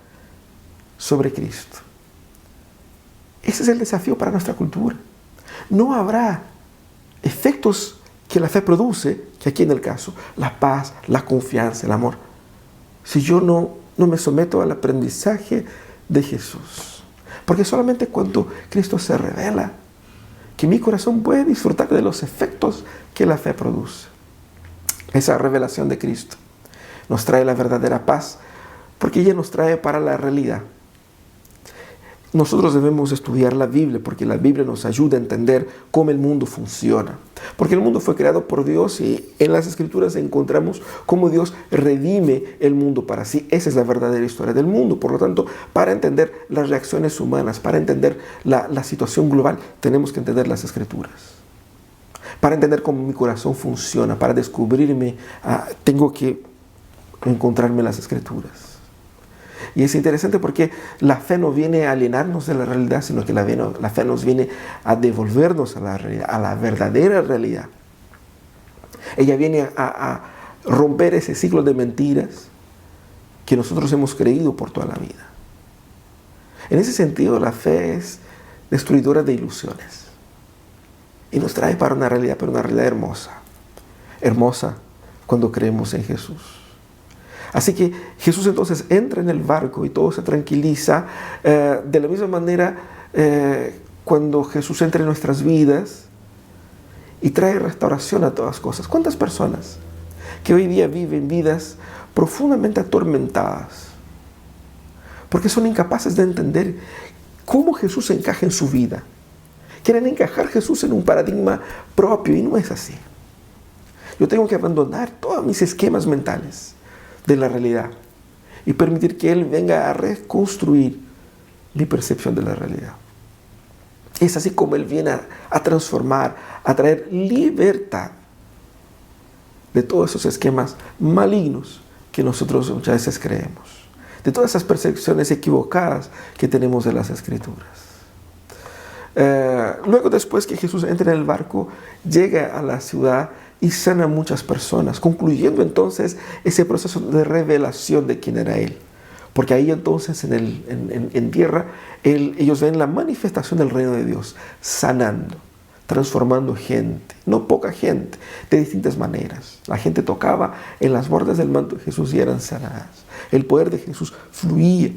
sobre Cristo. Ese es el desafío para nuestra cultura. No habrá efectos que la fe produce, que aquí en el caso, la paz, la confianza, el amor, si yo no me someto al aprendizaje de Jesús. Porque solamente cuando Cristo se revela, que mi corazón puede disfrutar de los efectos que la fe produce. Esa revelación de Cristo nos trae la verdadera paz, porque ella nos trae para la realidad. Nosotros debemos estudiar la Biblia, porque la Biblia nos ayuda a entender cómo el mundo funciona. Porque el mundo fue creado por Dios y en las Escrituras encontramos cómo Dios redime el mundo para sí. Esa es la verdadera historia del mundo. Por lo tanto, para entender las reacciones humanas, para entender la situación global, tenemos que entender las Escrituras. Para entender cómo mi corazón funciona, para descubrirme, tengo que encontrarme en las Escrituras. Y es interesante porque la fe no viene a alienarnos de la realidad, sino que la fe nos viene a devolvernos a la realidad, a la verdadera realidad. Ella viene a romper ese ciclo de mentiras que nosotros hemos creído por toda la vida. En ese sentido, la fe es destruidora de ilusiones y nos trae para una realidad, pero una realidad hermosa. Hermosa cuando creemos en Jesús. Así que Jesús entonces entra en el barco y todo se tranquiliza. De la misma manera, cuando Jesús entra en nuestras vidas y trae restauración a todas cosas. ¿Cuántas personas que hoy día viven vidas profundamente atormentadas porque son incapaces de entender cómo Jesús encaja en su vida? Quieren encajar a Jesús en un paradigma propio y no es así. Yo tengo que abandonar todos mis esquemas mentales de la realidad y permitir que Él venga a reconstruir mi percepción de la realidad. Es así como Él viene a transformar, a traer libertad de todos esos esquemas malignos que nosotros muchas veces creemos, de todas esas percepciones equivocadas que tenemos de las Escrituras. Luego, después que Jesús entra en el barco, llega a la ciudad y sana a muchas personas, concluyendo entonces ese proceso de revelación de quién era Él. Porque ahí entonces en tierra ellos ven la manifestación del reino de Dios, sanando, transformando gente, no poca gente, de distintas maneras. La gente tocaba en las bordas del manto de Jesús y eran sanadas. El poder de Jesús fluía.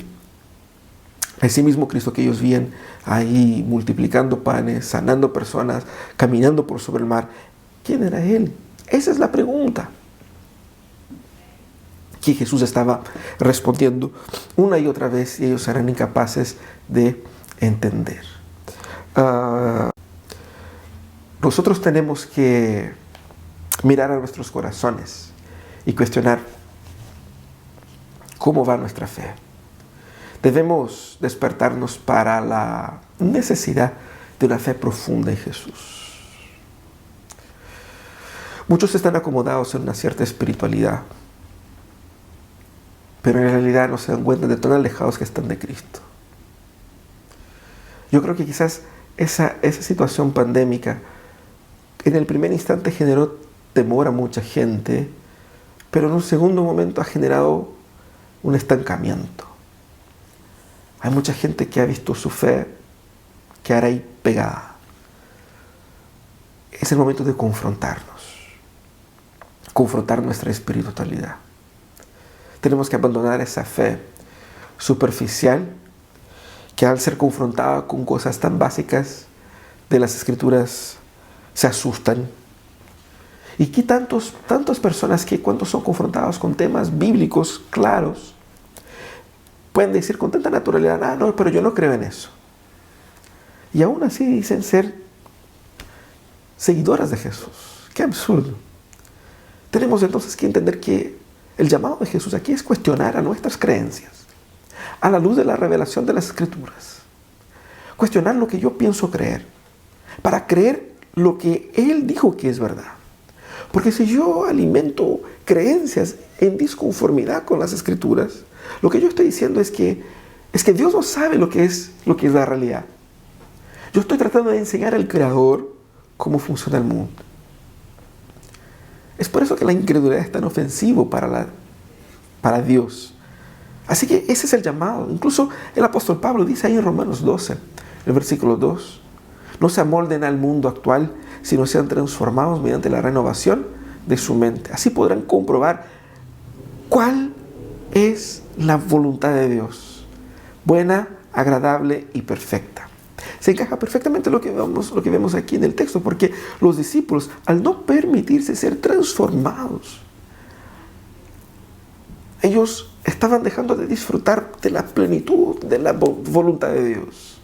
Ese mismo Cristo que ellos veían ahí multiplicando panes, sanando personas, caminando por sobre el mar. ¿Quién era Él? Esa es la pregunta que Jesús estaba respondiendo una y otra vez y ellos eran incapaces de entender. Nosotros tenemos que mirar a nuestros corazones y cuestionar cómo va nuestra fe. Debemos despertarnos para la necesidad de una fe profunda en Jesús. Muchos están acomodados en una cierta espiritualidad, pero en realidad no se dan cuenta de tan alejados que están de Cristo. Yo creo que quizás esa situación pandémica en el primer instante generó temor a mucha gente, pero en un segundo momento ha generado un estancamiento. Hay mucha gente que ha visto su fe quedar ahí pegada. Es el momento de confrontar nuestra espiritualidad. Tenemos que abandonar esa fe superficial que al ser confrontada con cosas tan básicas de las Escrituras se asustan. Y que tantas personas que cuando son confrontadas con temas bíblicos claros pueden decir con tanta naturalidad, no, pero yo no creo en eso. Y aún así dicen ser seguidoras de Jesús. ¡Qué absurdo! Tenemos entonces que entender que el llamado de Jesús aquí es cuestionar a nuestras creencias a la luz de la revelación de las Escrituras. Cuestionar lo que yo pienso creer para creer lo que Él dijo que es verdad. Porque si yo alimento creencias en disconformidad con las Escrituras, lo que yo estoy diciendo es que Dios no sabe lo que es la realidad. Yo estoy tratando de enseñar al Creador cómo funciona el mundo. Es por eso que la incredulidad es tan ofensivo para Dios. Así que ese es el llamado. Incluso el apóstol Pablo dice ahí en Romanos 12, el versículo 2, no se amolden al mundo actual, sino sean transformados mediante la renovación de su mente. Así podrán comprobar cuál es la voluntad de Dios, buena, agradable y perfecta. Se encaja perfectamente lo que vemos aquí en el texto, porque los discípulos, al no permitirse ser transformados, ellos estaban dejando de disfrutar de la plenitud de la voluntad de Dios.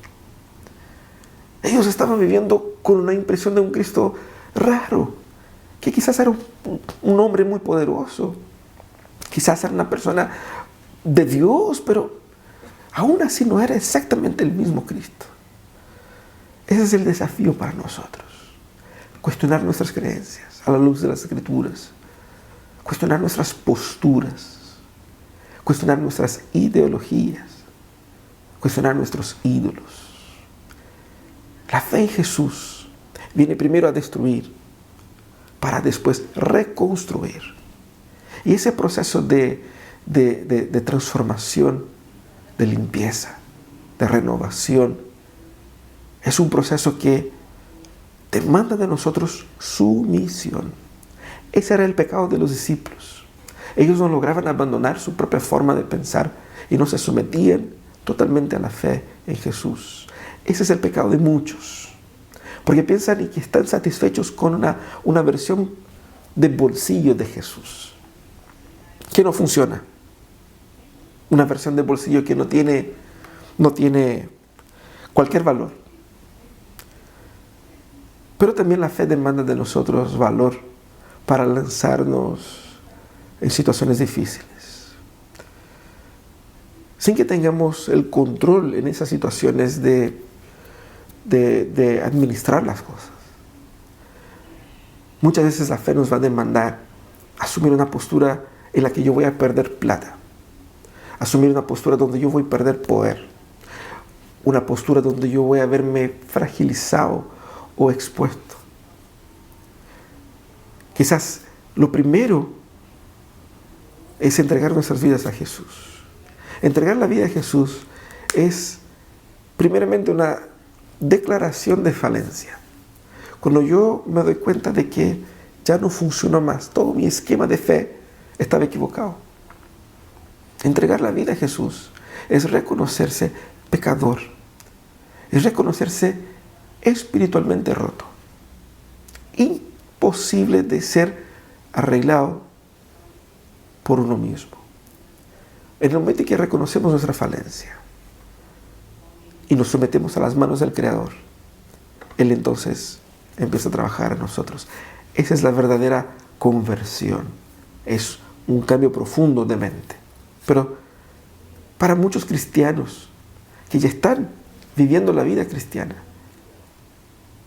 Ellos estaban viviendo con una impresión de un Cristo raro, que quizás era un hombre muy poderoso, quizás era una persona de Dios, pero aún así no era exactamente el mismo Cristo. Ese es el desafío para nosotros. Cuestionar nuestras creencias a la luz de las Escrituras. Cuestionar nuestras posturas. Cuestionar nuestras ideologías. Cuestionar nuestros ídolos. La fe en Jesús viene primero a destruir para después reconstruir. Y ese proceso de de transformación, de limpieza, de renovación. Es un proceso que demanda de nosotros sumisión. Ese era el pecado de los discípulos. Ellos no lograban abandonar su propia forma de pensar y no se sometían totalmente a la fe en Jesús. Ese es el pecado de muchos, porque piensan y que están satisfechos con una versión de bolsillo de Jesús, que no funciona. Una versión de bolsillo que no tiene cualquier valor. Pero también la fe demanda de nosotros valor para lanzarnos en situaciones difíciles, sin que tengamos el control en esas situaciones de administrar las cosas. Muchas veces la fe nos va a demandar asumir una postura en la que yo voy a perder plata, asumir una postura donde yo voy a perder poder, una postura donde yo voy a verme fragilizado o expuesto. Quizás lo primero es entregar nuestras vidas a Jesús. Entregar la vida a Jesús es primeramente una declaración de falencia. Cuando yo me doy cuenta de que ya no funcionó más, todo mi esquema de fe estaba equivocado. Entregar la vida a Jesús es reconocerse pecador, es reconocerse espiritualmente roto, imposible de ser arreglado por uno mismo. En el momento en que reconocemos nuestra falencia y nos sometemos a las manos del Creador, Él entonces empieza a trabajar en nosotros. Esa es la verdadera conversión. Es un cambio profundo de mente. Pero para muchos cristianos que ya están viviendo la vida cristiana,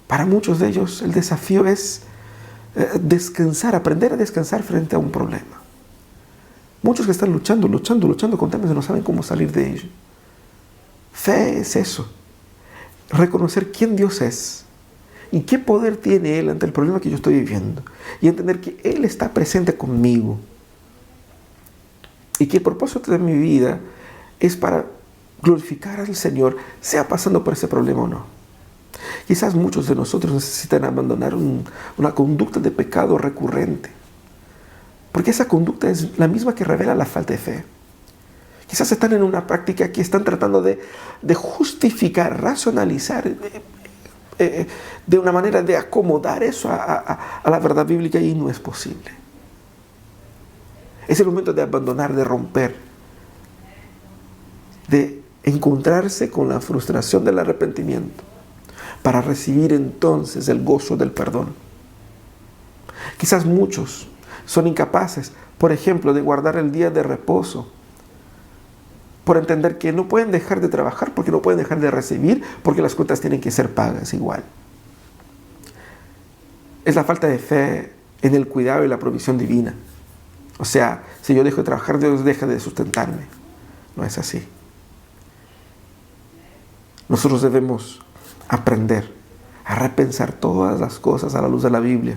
para muchos de ellos el desafío es descansar, aprender a descansar frente a un problema. Muchos que están luchando con temas y no saben cómo salir de ello. Fe es eso. Reconocer quién Dios es y qué poder tiene Él ante el problema que yo estoy viviendo. Y entender que Él está presente conmigo. Y que el propósito de mi vida es para glorificar al Señor, sea pasando por ese problema o no. Quizás muchos de nosotros necesitan abandonar una conducta de pecado recurrente, porque esa conducta es la misma que revela la falta de fe. Quizás están en una práctica que están tratando de justificar, racionalizar, de una manera de acomodar eso a la verdad bíblica, y no es posible. Es el momento de abandonar, de romper, de encontrarse con la frustración del arrepentimiento, para recibir entonces el gozo del perdón. Quizás muchos son incapaces, por ejemplo, de guardar el día de reposo, por entender que no pueden dejar de trabajar, porque no pueden dejar de recibir, porque las cuentas tienen que ser pagas igual. Es la falta de fe en el cuidado y la provisión divina. O sea, si yo dejo de trabajar, Dios deja de sustentarme. No es así. Nosotros debemos aprender a repensar todas las cosas a la luz de la Biblia,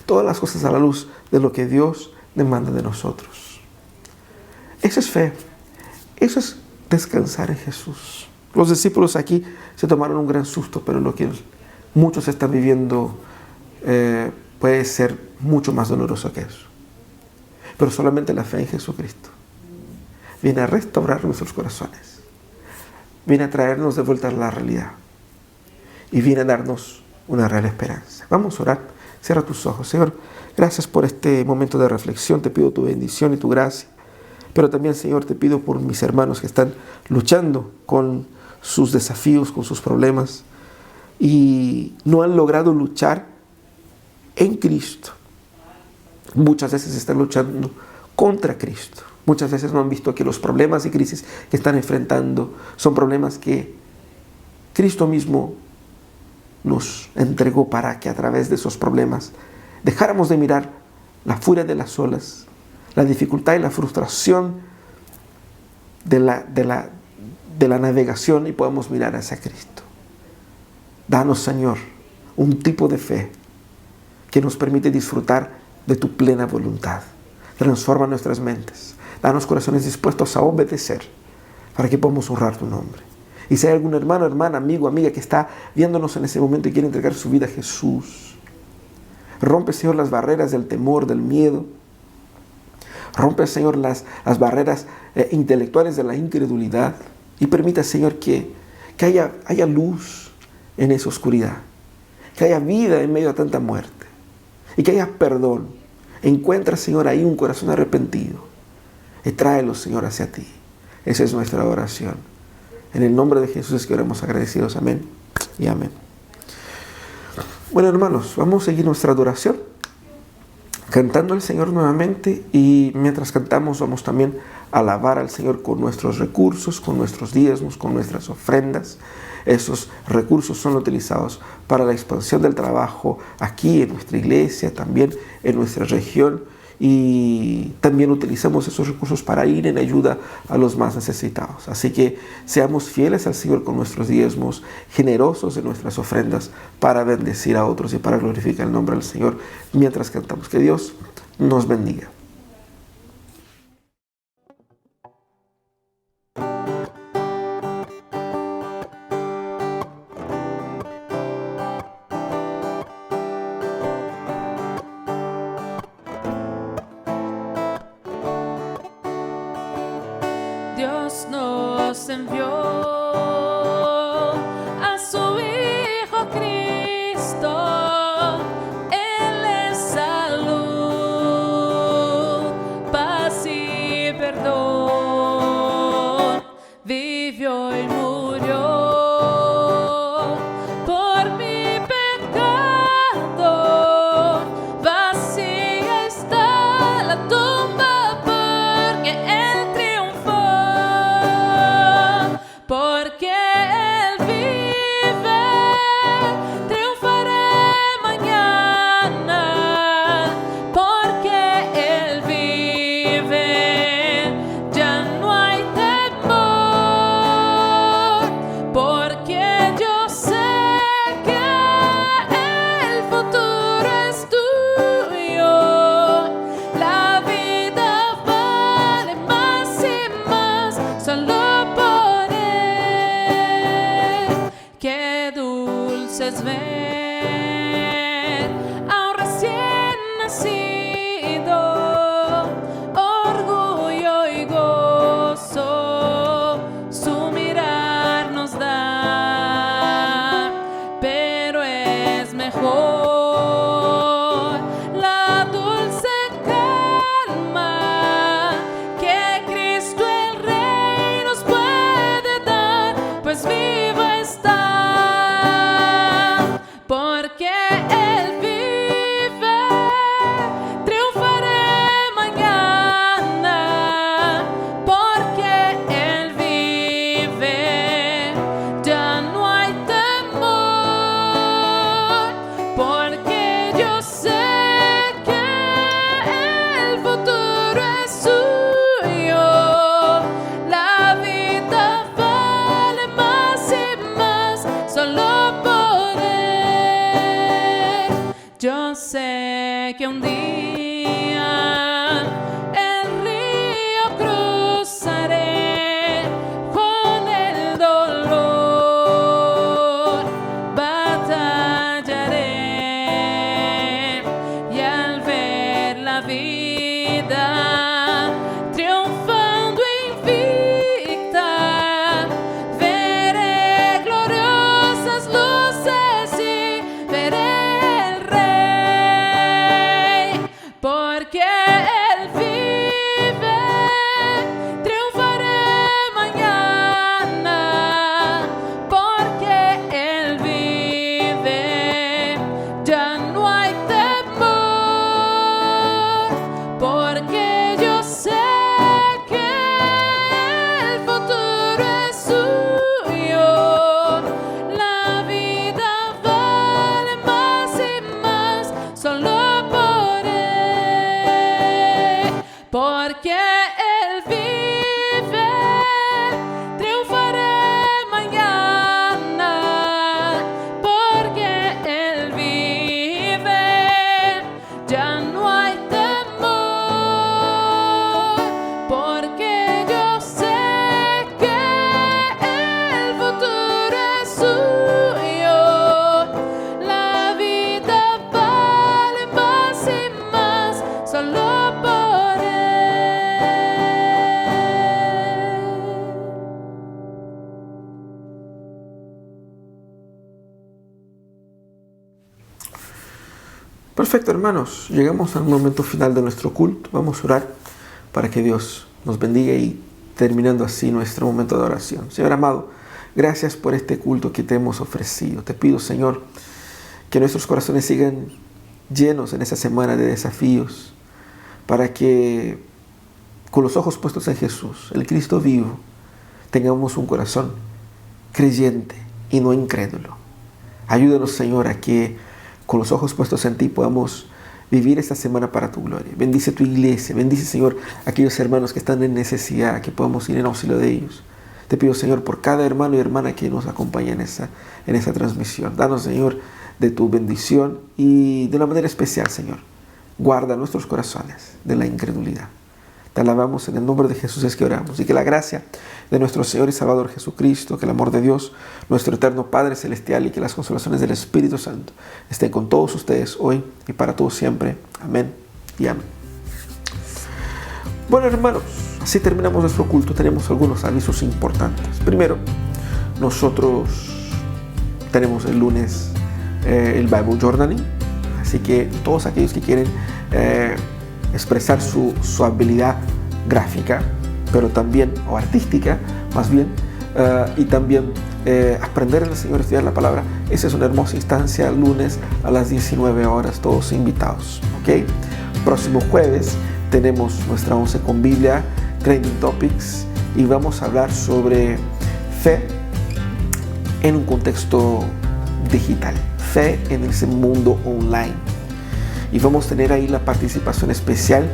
todas las cosas a la luz de lo que Dios demanda de nosotros. Eso es fe, eso es descansar en Jesús. Los discípulos aquí se tomaron un gran susto, pero lo que muchos están viviendo puede ser mucho más doloroso que eso. Pero solamente la fe en Jesucristo viene a restaurar nuestros corazones, viene a traernos de vuelta a la realidad y viene a darnos una real esperanza. Vamos a orar. Cierra tus ojos. Señor, gracias por este momento de reflexión. Te pido tu bendición y tu gracia. Pero también, Señor, te pido por mis hermanos que están luchando con sus desafíos, con sus problemas, y no han logrado luchar en Cristo. Muchas veces están luchando contra Cristo. Muchas veces no han visto que los problemas y crisis que están enfrentando son problemas que Cristo mismo nos entregó para que a través de esos problemas dejáramos de mirar la furia de las olas, la dificultad y la frustración de la navegación, y podamos mirar hacia Cristo. Danos, Señor, un tipo de fe que nos permite disfrutar de tu plena voluntad. Transforma nuestras mentes. Danos corazones dispuestos a obedecer para que podamos honrar tu nombre. Y si hay algún hermano, hermana, amigo, amiga que está viéndonos en ese momento y quiere entregar su vida a Jesús, rompe, Señor, las barreras del temor, del miedo. Rompe, Señor, las barreras intelectuales de la incredulidad. Y permita, Señor, que haya luz en esa oscuridad. Que haya vida en medio de tanta muerte. Y que haya perdón. Encuentra, Señor, ahí un corazón arrepentido. Y tráelo, Señor, hacia ti. Esa es nuestra oración. En el nombre de Jesús es que oramos agradecidos. Amén y amén. Bueno, hermanos, vamos a seguir nuestra adoración cantando al Señor nuevamente, y mientras cantamos vamos también a alabar al Señor con nuestros recursos, con nuestros diezmos, con nuestras ofrendas. Esos recursos son utilizados para la expansión del trabajo aquí en nuestra iglesia, también en nuestra región, y también utilizamos esos recursos para ir en ayuda a los más necesitados. Así que seamos fieles al Señor con nuestros diezmos, generosos en nuestras ofrendas para bendecir a otros y para glorificar el nombre del Señor mientras cantamos. Que Dios nos bendiga. Dios nos envió a su Hijo Cristo. Él es salud, paz y perdón. Vivió y murió por mi pecado. Vacía está la tumba porque Él triunfó. Porque Él vive, triunfaré mañana. Porque Él vive, ya no hay temor. Porque yo sé que el futuro es tuyo. La vida vale más y más solo por Él. Qué dulce es ver a un recién nacido, orgullo y gozo, su mirar nos da, pero es mejor la dulce calma que Cristo el Rey nos puede dar, pues vivo está. Porque Él vive, triunfaré mañana. Porque Él vive, ya no hay temor. Porque yo sé que el futuro es suyo. La vida vale más y más solo por Él. Yo sé que un día el río cruzaré con el dolor, batallaré, y al ver la vida triunfando invicta, veré gloriosas luces y veré el Rey. Porque Él vive, triunfaré mañana. Porque Él vive, ya no hay temor. Porque yo sé que el futuro es suyo. La vida vale más y más solo por Él. Porque Él vive, triunfaré mañana. Porque Él vive, ya no hay temor. Perfecto, hermanos. Llegamos al momento final de nuestro culto. Vamos a orar para que Dios nos bendiga y terminando así nuestro momento de oración. Señor amado, gracias por este culto que te hemos ofrecido. Te pido, Señor, que nuestros corazones sigan llenos en esa semana de desafíos, para que con los ojos puestos en Jesús, el Cristo vivo, tengamos un corazón creyente y no incrédulo. Ayúdanos, Señor, a que con los ojos puestos en ti podamos vivir esta semana para tu gloria. Bendice tu iglesia, bendice, Señor, a aquellos hermanos que están en necesidad, que podamos ir en auxilio de ellos. Te pido, Señor, por cada hermano y hermana que nos acompaña en esta transmisión. Danos, Señor, de tu bendición y de una manera especial, Señor, guarda nuestros corazones de la incredulidad. Te alabamos en el nombre de Jesús, es que oramos. Y que la gracia de nuestro Señor y Salvador Jesucristo, que el amor de Dios, nuestro eterno Padre Celestial, y que las consolaciones del Espíritu Santo estén con todos ustedes hoy y para todos siempre. Amén y amén. Bueno, hermanos, así terminamos nuestro culto. Tenemos algunos avisos importantes. Primero, nosotros tenemos el lunes el Bible Journaling. Así que todos aquellos que quieren expresar su habilidad gráfica, pero también, o artística, más bien, y también aprender al Señor, estudiar la palabra, esa es una hermosa instancia, lunes a las 19 horas, todos invitados, ¿ok? Próximo jueves tenemos nuestra 11 con Biblia, Trending Topics, y vamos a hablar sobre fe en un contexto digital, fe en ese mundo online. Y vamos a tener ahí la participación especial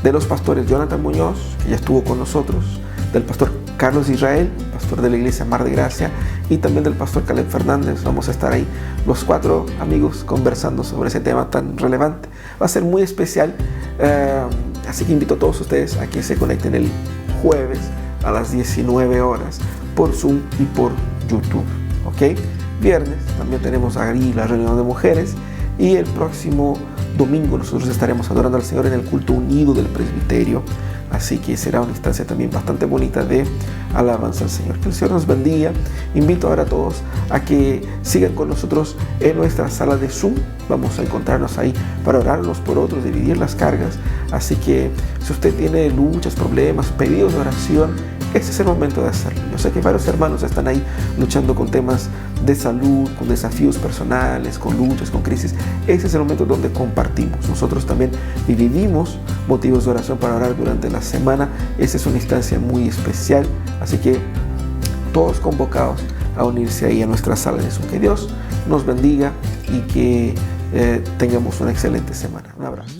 de los pastores Jonathan Muñoz, que ya estuvo con nosotros, del pastor Carlos Israel, pastor de la iglesia Mar de Gracia, y también del pastor Caleb Fernández. Vamos a estar ahí los 4 amigos conversando sobre ese tema tan relevante. Va a ser muy especial, así que invito a todos ustedes a que se conecten el jueves a las 19 horas por Zoom y por YouTube, ¿ok? Viernes también tenemos ahí la reunión de mujeres, y el próximo domingo nosotros estaremos adorando al Señor en el culto unido del presbiterio. Así que será una instancia también bastante bonita de alabanza al Señor. Que el Señor nos bendiga. Invito ahora a todos a que sigan con nosotros en nuestra sala de Zoom. Vamos a encontrarnos ahí para orar unos por otros, dividir las cargas. Así que si usted tiene luchas, problemas, pedidos de oración, ese es el momento de hacerlo. Yo sé que varios hermanos están ahí luchando con temas de salud, con desafíos personales, con luchas, con crisis. Ese es el momento donde compartimos. Nosotros también dividimos motivos de oración para orar durante la semana. Esa es una instancia muy especial. Así que todos convocados a unirse ahí a nuestra sala de Zoom. Que Dios nos bendiga y que tengamos una excelente semana. Un abrazo.